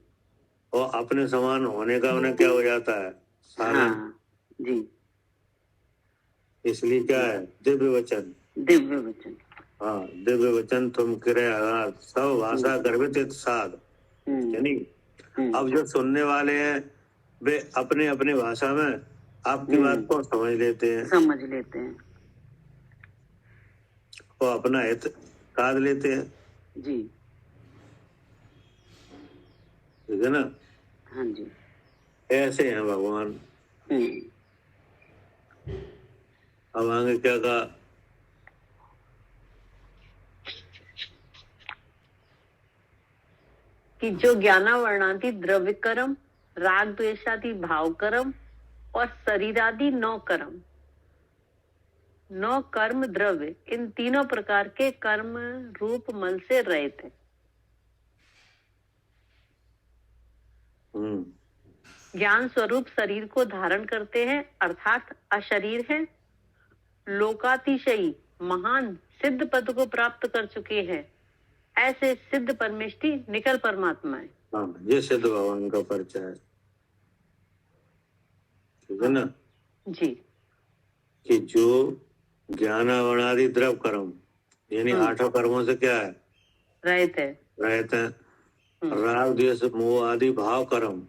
और अपने समान होने का उन्हें क्या हो जाता है? साधन। हाँ जी, इसलिए क्या है? दिव्य वचन। दिव्य वचन। हाँ, दिव्य वचन तुम किरे आघात सब भाषा गर्भित साध, यानी अब जो सुनने वाले हैं वे अपने अपने भाषा में आपकी बात को समझ लेते हैं, और अपना हित साध लेते हैं। जी, ठीक है ना? हाँ जी, ऐसे हैं भगवान। अब आगे क्या कहा? कि जो ज्ञानावर्णादि द्रव्य कर्म, राग द्वेषादि भाव कर्म और शरीरादि 9 कर्म, 9 कर्म द्रव्य, इन तीनों प्रकार के कर्म रूप मल से रहित है। ज्ञान स्वरूप शरीर को धारण करते हैं, अर्थात अशरीर है, लोकातिशयी महान सिद्ध पद को प्राप्त कर चुके हैं, ऐसे सिद्ध परमेष्टि निकल परमात्मा है। हाँ, ये सिद्ध भगवान का परिचय है। ठीक है ना? जी, कि जो ज्ञानावर्णादि द्रव्य कर्म, यानी 8 कर्मों से क्या है? रहित है। राग द्वेष मोह आदि भाव कर्म,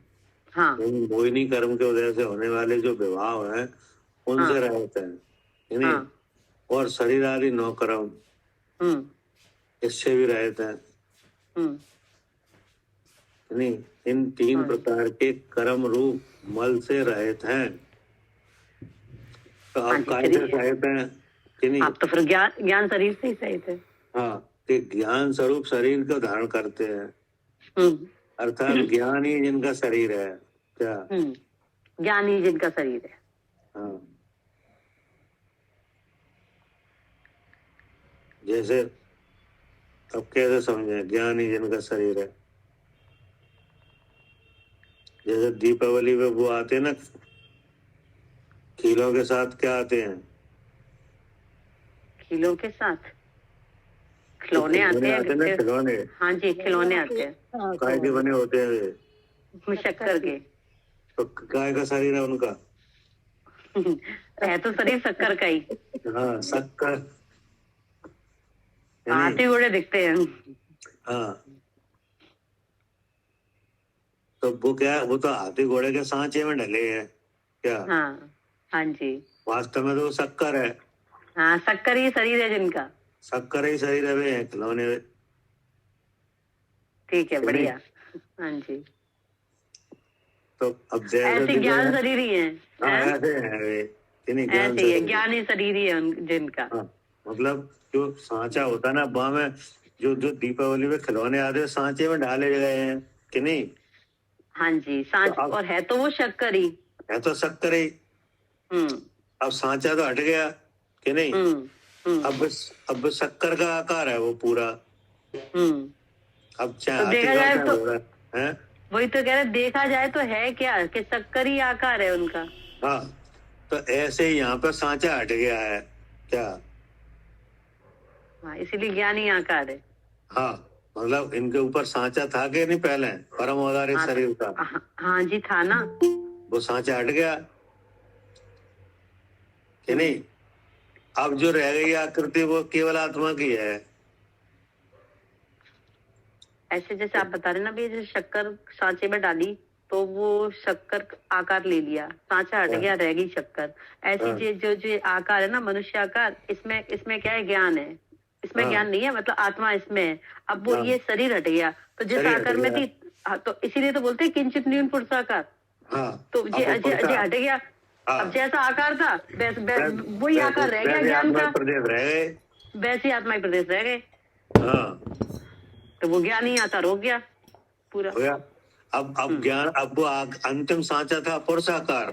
हाँ, मोहिनी कर्म के वजह से होने वाले जो विभाव है उनसे रहित है, यानी और शरीर आदि 9 कर्म, इससे भी रहित है। यानी इन 3 प्रकार के कर्म रूप मल से रहित हैं। तो आप काय से रहित हैं कि नहीं? आप तो फिर ज्ञान शरीर से ही सहित है। हाँ, कि ज्ञान स्वरूप शरीर को धारण करते हैं, अर्थात ज्ञान ही जिनका शरीर है। क्या? ज्ञान ही जिनका शरीर है। हाँ, जैसे अब कैसे समझे? ज्ञान ही जिनका शरीर है, जैसे दीपावली में वो आते हैं ना खीलों के साथ, क्या आते हैं? खिलों के साथ खिलौने आते हैं ना, खिलौने। हाँ जी, खिलौने आते हैं। काय के बने होते हैं वे? शक्कर के। तो काय का शरीर है उनका? है तो शरीर शक्कर का ही। हाँ, शक्कर। हाथी घोड़े दिखते हैं। हाँ, तो वो क्या है? वो तो हाथी घोड़े के सांचे में ढले हैं क्या? हाँ, हाँ जी, वास्तव में तो शक्कर है। हाँ, शक्कर ही शरीर है जिनका। शक्कर ही शरीर है, वे हैं खिलौने वे। ठीक है, बढ़िया। हाँ जी, तो अब ऐसे ज्ञान शरीर ही है। ऐसे हैं वे, ऐसे ही है, ज्ञान ही शरीर ही है जिनका। हाँ, मतलब जो सांचा होता है ना, वहां में जो दीपावली में खिलौने आते सांचे में डाले गए हैं कि नहीं? हाँ जी, सांच। और है तो वो शक्कर ही है, तो शक्कर ही। अब सांचा तो हट गया कि नहीं? अब शक्कर का आकार है वो पूरा। अब चाहे तो देखा जाए तो है, वही तो कह रहे, देखा जाए तो है क्या कि शक्कर ही आकार है उनका। हाँ, तो ऐसे ही यहाँ पर सांचा हट गया है क्या? हाँ, इसीलिए ज्ञान ही आकार है। हाँ, मतलब इनके ऊपर सांचा था कि नहीं पहले? परम औदारिक शरीर का। हाँ जी, था ना। वो सांचा हट गया कि नहीं? अब जो रह गई आकृति वो केवल आत्मा की है। ऐसे जैसे आप बता रहे ना भी, जैसे शक्कर सांचे में डाली तो वो शक्कर आकार ले लिया, सांचा हट गया, रह गई शक्कर। ऐसे जो आकार है ना, मनुष्य आकार, इसमें क्या है? ज्ञान है। इसमें ज्ञान नहीं है, मतलब आत्मा इसमें है। अब वो ये शरीर हट गया तो जिस आकार में थी, तो इसीलिए तो बोलते हैं किंचित न्यून पुरुषाकार। तो ये हट गया। अब जैसा आकार था वही आकार रह गया ज्ञान का, प्रदेश रह गए, वैसे आत्मा प्रदेश रह गए। तो वो ज्ञान ही आता रोक गया पूरा। हो गया। अब ज्ञान, अब वो अंतिम सांचा था पुरुषाकार,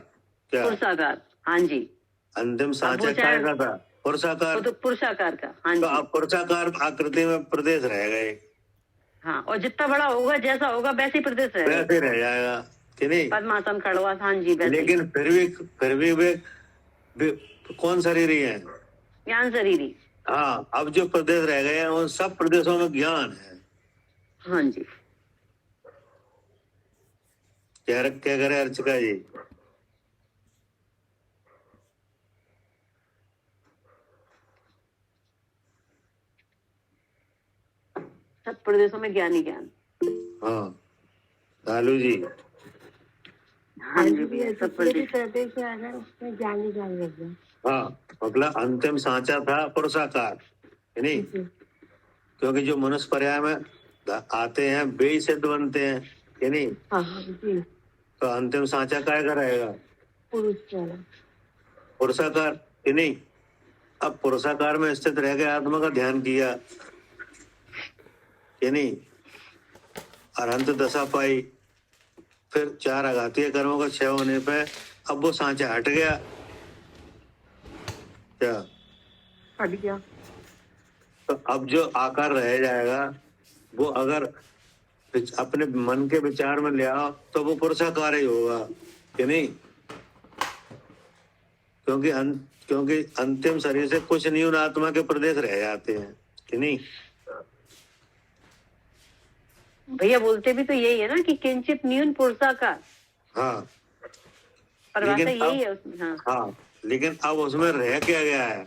क्या पुरुषाकार, हाँ जी, अंतिम अब सांचा वो क्या चाहे था? पुरुषाकार। वो तो पुरुषाकार का, हाँ तो जी, अब पुरुषाकार आकृति में प्रदेश रह गए, हाँ, और जितना बड़ा होगा जैसा होगा वैसे ही प्रदेश रहेगा, वैसे रह जाएगा कि नहीं? पद्मासन खड़वा, हाँ जी, वैसे ही। लेकिन फिर भी वे कौन शरीर ही है? ज्ञान शरीरी, हाँ, अब जो प्रदेश रह गए हैं उन सब प्रदेशों में ज्ञान है। हाँ जी। क्या करे अर्चका जी? सब प्रदेशों में ज्ञान ही ज्ञान। हाँ लालू जी। हाँ जी भैया, सब प्रदेश। प्रदेश में आना उसमें ज्ञान ही ज्ञान लग गया। हाँ, मतलब अंतिम सांचा था पुरुषाकार, है नहीं? क्योंकि जो मनुष्य पर्याय में आते हैं वे ही सिद्ध बनते हैं, है नहीं? हाँ जी, तो अंतिम सांचा काय का रहेगा? पुरुष वाला। पुरुषाकार, है नहीं? अब पुरुषाकार में स्थित रह के आत्मा का ध्यान किया, है नहीं? अरहंत दशा पाई, फिर 4 आघातीय कर्मों का क्षय होने पे अब वो सांचा हट गया, क्या हट गया। तो अब जो आकार रह जाएगा वो अगर अपने मन के विचार में ले आओ तो वो पुरुषाकार ही होगा, कि नहीं? क्योंकि अंतिम शरीर से कुछ न्यून आत्मा के प्रदेश रह जाते हैं, कि नहीं? भैया बोलते भी तो यही है ना कि किंचित न्यून पुरुषाकार, हाँ, परिभाषा लेकिन यही है उसमें। हाँ, हाँ, लेकिन अब उसमें रह क्या गया है?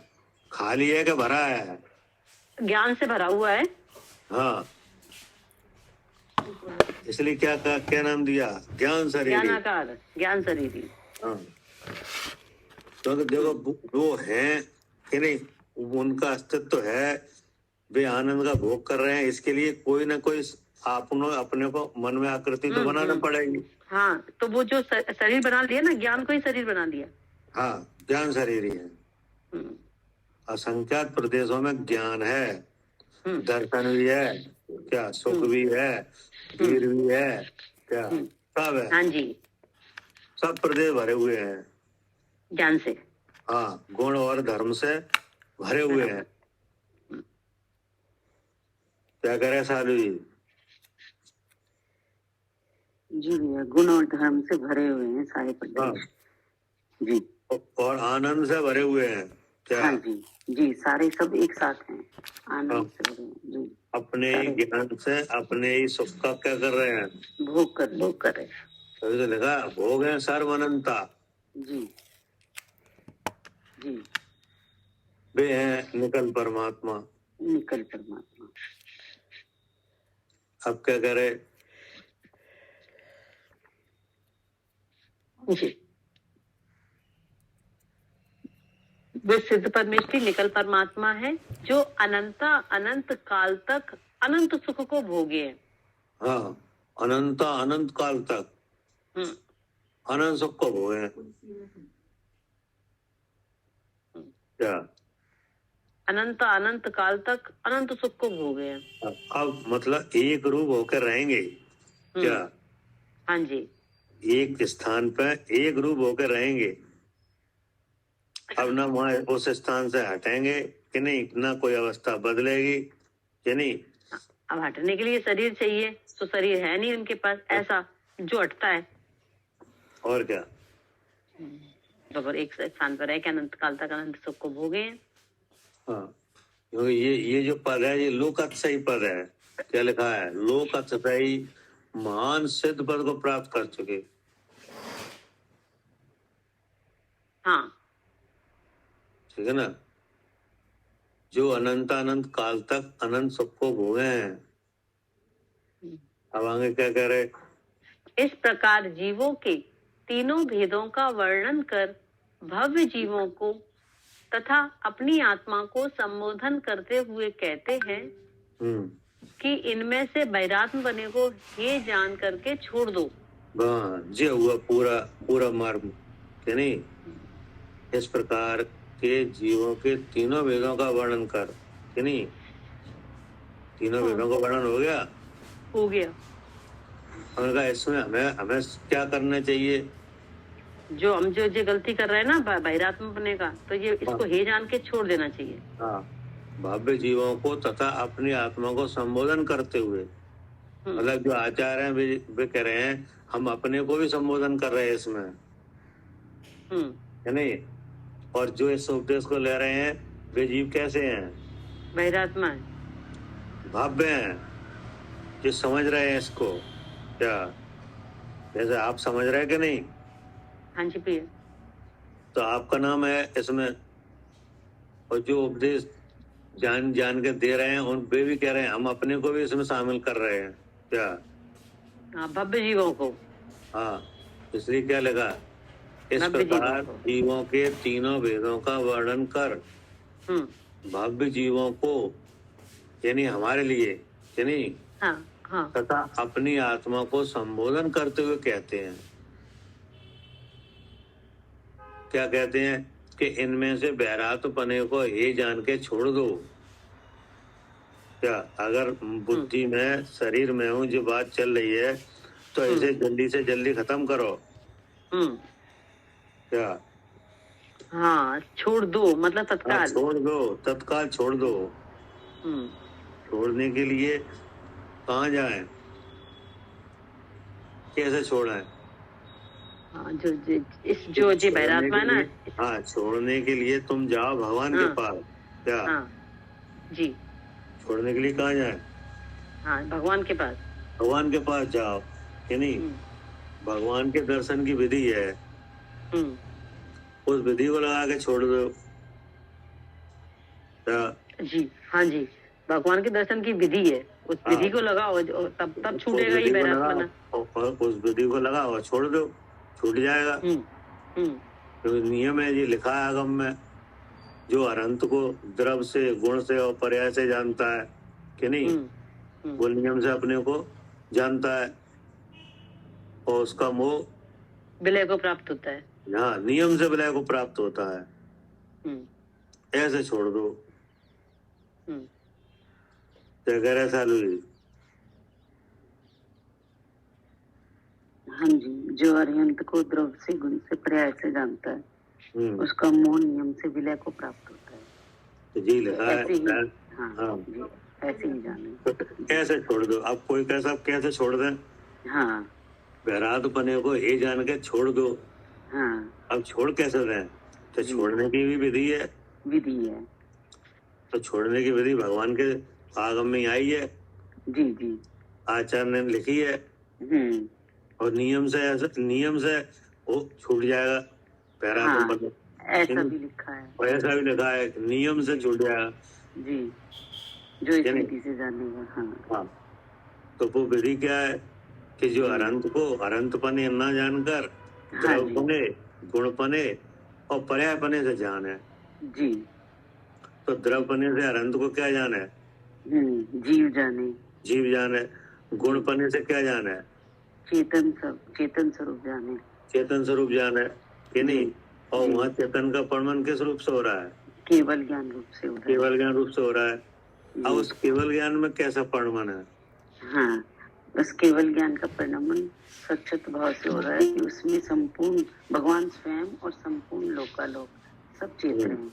खाली है कि भरा है? ज्ञान से भरा हुआ है। हाँ, इसलिए क्या नाम दिया? ज्ञान शरीर। ज्ञानाकार, ज्ञान शरीरी। हाँ, तो देखो वो है कि नहीं, उनका अस्तित्व है, वे आनंद का भोग कर रहे हैं, इसके लिए कोई ना कोई अपने को मन में आकृति तो बनाना पड़ेगी। हाँ, तो वो जो शरीर बना लिया ना, ज्ञान को ही शरीर बना लिया। हाँ, ज्ञान शरीर ही है। असंख्यात प्रदेशों में ज्ञान है, दर्शन भी है, क्या सुख भी है, वीर भी है, क्या सब है। हाँ जी, सब प्रदेश भरे हुए हैं ज्ञान से। हाँ, गुण और धर्म से भरे हुए हैं। क्या करे सालू जी? जी भैया, गुण और धर्म से भरे हुए हैं सारे हाँ, प्रदेश। जी, और आनंद से भरे हुए हैं, क्या? हाँ जी, जी, सारे सब एक साथ हैं, आनंद से भरे हैं। जी, अपने ही ज्ञान से अपने ही सुख का क्या कर रहे हैं? भोग कर रहे हैं। तभी तो लिखा भोग है सर्वअनंता। जी, जी, वे हैं निकल परमात्मा। निकल परमात्मा। अब क्या करे? जी, वे सिद्ध परमेष्ठी निकल परमात्मा है जो अनंत काल तक अनंत सुख को भोगे है। हाँ, अनंत काल तक अनंत सुख को भोगे, क्या? अनंत काल तक अनंत सुख को भोगे हैं। अब मतलब एक रूप होकर रहेंगे, क्या? हाँ जी, एक स्थान पर एक रूप होकर रहेंगे। अब ना वहाँ उस स्थान से हटेंगे कि नहीं, ना कोई अवस्था बदलेगी कि नहीं। अब हटने के लिए शरीर चाहिए, तो शरीर है नहीं उनके पास ऐसा जो हटता है। और क्या? तो एक स्थान पर रह के अनंत काल तक अनंत सुख को भोगे हैं। हाँ, क्योंकि ये जो पद है ये लोकअतिशयी पद है। क्या लिखा है? लोकअतिशयी महान सिद्ध पद को प्राप्त कर चुके। हाँ, ठीक है ना? जो अनंत काल तक अनंत सुख को भोगे हैं। अब आगे क्या कह रहे? इस प्रकार जीवों के तीनों भेदों का वर्णन कर भव्य जीवों को तथा अपनी आत्मा को संबोधन करते हुए कहते हैं कि इनमें से वैराग्य बने को ये जान करके छोड़ दो। हाँ, जे हुआ पूरा मर्म, कि नहीं? इस प्रकार के जीवों के तीनों भेदों का वर्णन कर, कि नहीं? तीनों वेदों का वर्णन हो गया। हो गया। उन्होंने कहा इसमें हमें हमें क्या करना चाहिए? जो हम जो गलती कर रहे हैं ना बहिरात्मा बनने का, तो ये इसको हे जान के छोड़ देना चाहिए। हाँ, भव्य जीवों को तथा अपनी आत्मा को संबोधन करते हुए, मतलब जो आचार्य हैं वे कह रहे हैं हम अपने को भी संबोधन कर रहे हैं इसमें, है नहीं? और जो इस उपदेश को ले रहे हैं वे जीव कैसे हैं? बहिरात्मा है, भव्य हैं, जो समझ रहे हैं इसको। क्या जैसे आप समझ रहे हैं कि नहीं? हाँ जी प्रिय। तो आपका नाम है इसमें, और जो उपदेश जान जान के दे रहे हैं उन वे भी कह रहे हैं हम अपने को भी इसमें शामिल कर रहे हैं। क्या? हाँ, भव्य जीवों को। हाँ, इसलिए क्या लगा, इस प्रकार जीवों के तीनों भेदों का वर्णन कर भव्य जीवों को, यानी हमारे लिए, यानी हाँ, हाँ। तथा अपनी आत्मा को संबोधन करते हुए कहते हैं। क्या कहते हैं कि इनमें से बहरातपने को हे जान के छोड़ दो। क्या? अगर बुद्धि में शरीर में हूँ जो बात चल रही है तो इसे जल्दी से जल्दी खत्म करो। क्या? हाँ, छोड़ दो मतलब तत्काल। छोड़ दो, तत्काल छोड़ दो। छोड़ने के लिए कहाँ जाएं? कैसे छोड़ें? हाँ, जो बहिरात्मा है ना। हाँ, छोड़ने के लिए तुम जाओ भगवान के पास। क्या? हाँ, जी। छोड़ने के लिए कहाँ जाए? हाँ, भगवान के पास। भगवान के पास जाओ, कि नहीं? भगवान के दर्शन की विधि है, उस विधि को लगा के छोड़ दो। जी, हाँ जी, भगवान के दर्शन की विधि है, उस विधि को लगाओ, तब छूटेगा ये बहिरात्मा। उस विधि को लगाओ, छोड़ दो, छूट जाएगा। तो नियम है, ये लिखा है आगम में, जो अनंत को द्रव से, गुण से और पर्याय से जानता है, कि नहीं? वो नियम से अपने को जानता है और उसका मोह विलय को प्राप्त होता है। हाँ, नियम से विलय को प्राप्त होता है। ऐसे छोड़ दो। सालू। हाँ जी, जो अरिहंत को द्रव से, गुण से, पर्याय से जानता है, उसका मोह नियम से विलय को प्राप्त होता है। तो जी लिखा है। हाँ, जी, ऐसे ही जाने। तो ऐसे छोड़ दो। अब कोई कैसा कैसे छोड़ दें? हाँ, बहरातपने को हे जान के छोड़ दो। हाँ, अब छोड़ कैसे दें? तो छोड़ने की भी विधि है। विधि है। तो छोड़ने की विधि भगवान के आगम में आई है। जी जी, आचार्य ने लिखी है। और नियम से वो छूट जाएगा। बहरातपने ऐसा भी लिखा है। और ऐसा भी लिखा है, नियम से छूट जाएगा। जी, जो इस विधि से जानेगा। हाँ, तो वो विधि क्या है कि जो अनंत को अनंतपने न जानकर द्रवपने, गुणपने और पर्यायपने से जाने। जी, तो द्रवपने से अनंत को क्या जाने? जीव जाने। जीव जाने। गुणपने से क्या जाने? चेतन स्वरूप जाने। चेतन स्वरूप जाने, कि नहीं? और वहाँ चेतन का परिणमन किस रूप से हो रहा है? केवल ज्ञान रूप से हो रहा है। केवल ज्ञान रूप से हो रहा है। अब उस केवल ज्ञान में कैसा परिणमन है? हाँ, बस केवल ज्ञान का परिणमन सच्चित भाव से हो रहा है कि उसमें संपूर्ण भगवान स्वयं और संपूर्ण लोकालोक सब चेतन हैं,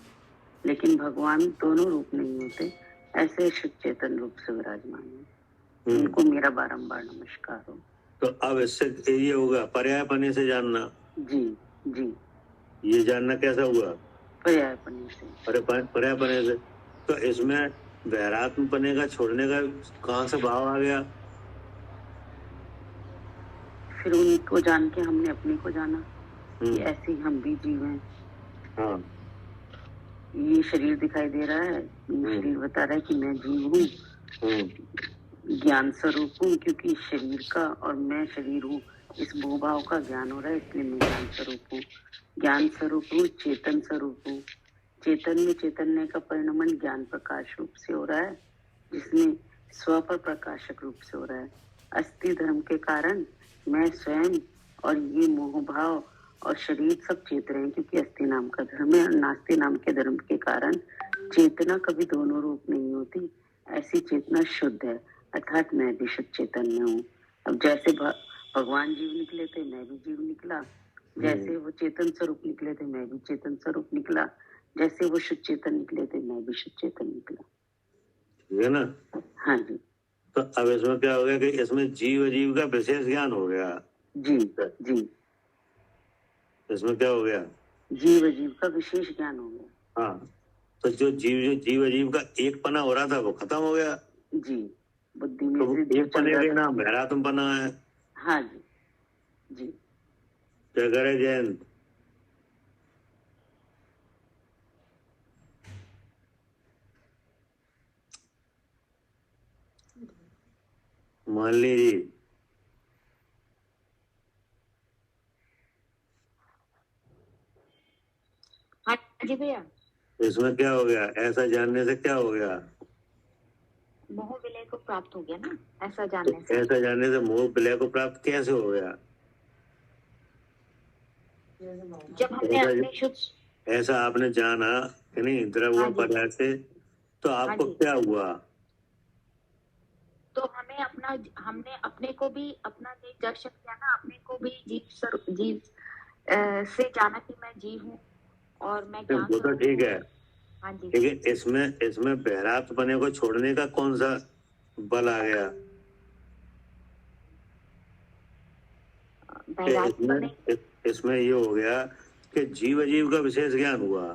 लेकिन भगवान दोनों रूप नहीं होते, ऐसे शुद्ध चेतन रूप से विराजमान है। उनको मेरा बारंबार नमस्कार हो। तो अब इससे ये होगा पर्यायपने से जानना। जी जी, ये जानना कैसा हुआ? पर्यायपने से। पर्यायपने से। तो इसमें बहरात्मपने का छोड़ने का कहाँ से भाव आ गया? फिर उनको जान के हमने अपने को जाना कि ऐसे ही हम भी जीव हैं। हाँ, ये शरीर दिखाई दे रहा है, ये शरीर बता रहा है कि मैं जीव हूँ, ज्ञान स्वरूप हूँ, क्योंकि शरीर का और मैं शरीर हूँ, इस भूभाव का ज्ञान हो रहा है, इसलिए मैं ज्ञान स्वरूप हूँ। ज्ञान स्वरूप हूँ, चेतन स्वरूप हूँ। चेतन में चैतन्य का परिणमन ज्ञान प्रकाश रूप से हो रहा है, जिसमें स्व पर प्रकाशक रूप से हो रहा है। अस्थि धर्म के कारण मैं स्वयं और ये मोह भाव और शरीर सब चेत रहे हैं, क्योंकि अस्थि नाम का धर्म है और नास्ति नाम के धर्म के कारण चेतना कभी दोनों रूप नहीं होती, ऐसी चेतना शुद्ध है, अर्थात मैं भी शुद्ध चैतन्य हूँ। अब जैसे भगवान जीव निकले थे, मैं भी जीव निकला। जैसे वो चेतन स्वरूप निकले थे, मैं भी चेतन स्वरूप निकला। जैसे वो शुद्ध चेतन निकले थे, मैं भी शुद्ध चेतन निकला। ठीक है ना? हाँ जी। तो अब इसमें क्या हो गया कि इसमें जीव अजीव का विशेष ज्ञान हो गया। जी जी। इसमें क्या हो गया? जीव अजीव का विशेष ज्ञान हो गया। हाँ, तो जो जीव अजीव का एक पना हो रहा था वो खत्म हो गया। जी, बुद्धि में तो से एक पने के नाम बहरात्म पना है। हाँ जी जी। क्या करे जैन? मान लीजिए हाँ जी भैया। इसमें क्या हो गया? ऐसा जानने से क्या हो गया? मोह विलय को प्राप्त हो गया ना, ऐसा जानने से। ऐसा जानने से मोह विलय को प्राप्त कैसे हो गया? जब हमने अपने शुद्ध, ऐसा आपने जाना कि नहीं द्रव्य पदार्थ से, तो आपको क्या हुआ? तो हमने अपने को भी अपना दर्शन किया ना, अपने को भी जीव से जाना कि मैं जीव हूँ और मैं ज्ञान वो तो ठीक है। हाँ जी। लेकिन इसमें बहरात पने को छोड़ने का कौन सा बल आ गया? इसमें ये हो गया कि जीव अजीव का विशेष ज्ञान हुआ।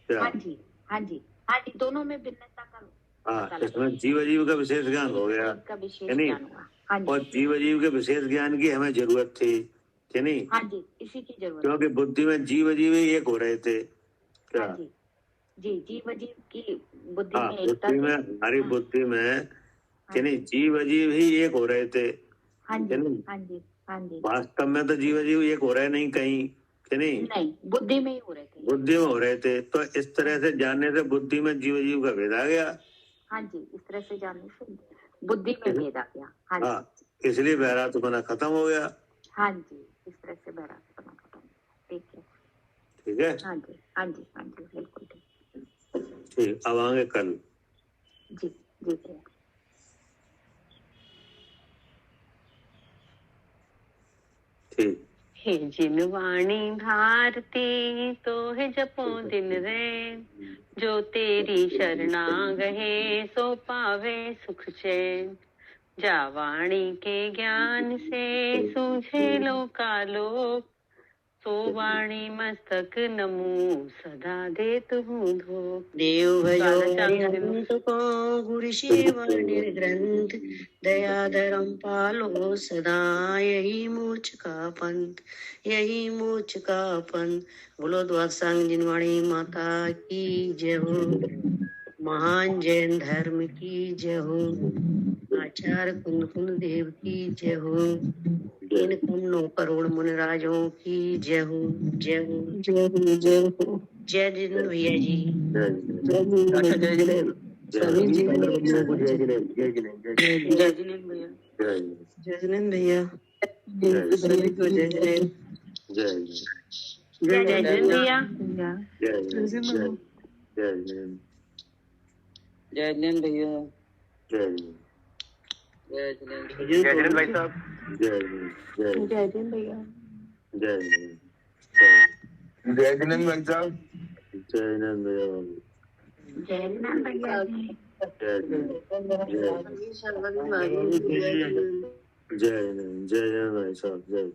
क्या? हाँ जी हाँ जी हाँ जी, दोनों में भिन्नता का। हाँ, इसमें जीव अजीव का विशेष ज्ञान हो गया है नहीं? हाँ और जीव अजीव के विशेष ज्ञान की हमें जरूरत थी कि नहीं? हाँ जी, इसी की जरूरत, क्योंकि बुद्धि में जीव अजीव ही एक हो रहे थे। क्या? हाँ जी जी, जीव अजीव की बुद्धि हाँ, में एकता थी। हमारी बुद्धि में कि नहीं जीव अजीव ही एक हो रहे थे। हाँ जी हाँ जी हाँ जी। वास्तव में तो जीव अजीव एक हो रहे नहीं कहीं, कि नहीं, बुद्धि में ही हो रहे थे। बुद्धि में हो रहे थे। तो इस तरह से जानने से बुद्धि में जीव अजीव का भेद आ गया। हाँ जी, इस तरह से जानने से बुद्धि में भेद आ गया। हाँ जी। हाँ, इसलिए बहरातपना खत्म हो गया। हाँ जी, इस तरह से बहरातपना खत्म हो गया। ठीक है, ठीक है। हाँ जी हाँ जी हाँ जी, बिल्कुल ठीक। ठीक, अब आएंगे कल। जी जी भैया। ठीक। हे जिन वाणी भारती तो है जपो दिन रैन, जो तेरी शरणा गहे सो पावे सुख चैन। जा वाणी के ज्ञान से सूझे लोकालोक, सो वाणी मस्तक नमो सदा देत हूँ धोख। देव भजो को गुरु सेवा निर्ग्रंथ, दयाधरम पालो सदा यही मोक्ष का पंथ, यही मोक्ष का पंथ। बोलो द्वादश संग जिनवाणी माता की जय हो, महान जैन धर्म की जय हो, आचार्य कुंद कुंद देव की जय हो, इन 9 करोड़ मुनिराजों की जय हो, जय हो, जय हो, जय हो। जय जिनेंद्र भैया जी। जय जिनेंद्र। सभी जी जय जिनेंद्र, जय जिनेंद्र, जय जिनेंद्र भैया, जय जिनेंद्र भैया, सभी को जय जिनेंद्र, जय जय जिन भैया, जय जय जय जिनेंद्र भैया, जय जय जिनेंद्र, जय जिनेंद्र भाई साहब। जय जिन भैया। जय जिनेंद्र भाई साहब। जय नंद भैया। जय जिन भैया जी। जय भाई साहब, जय।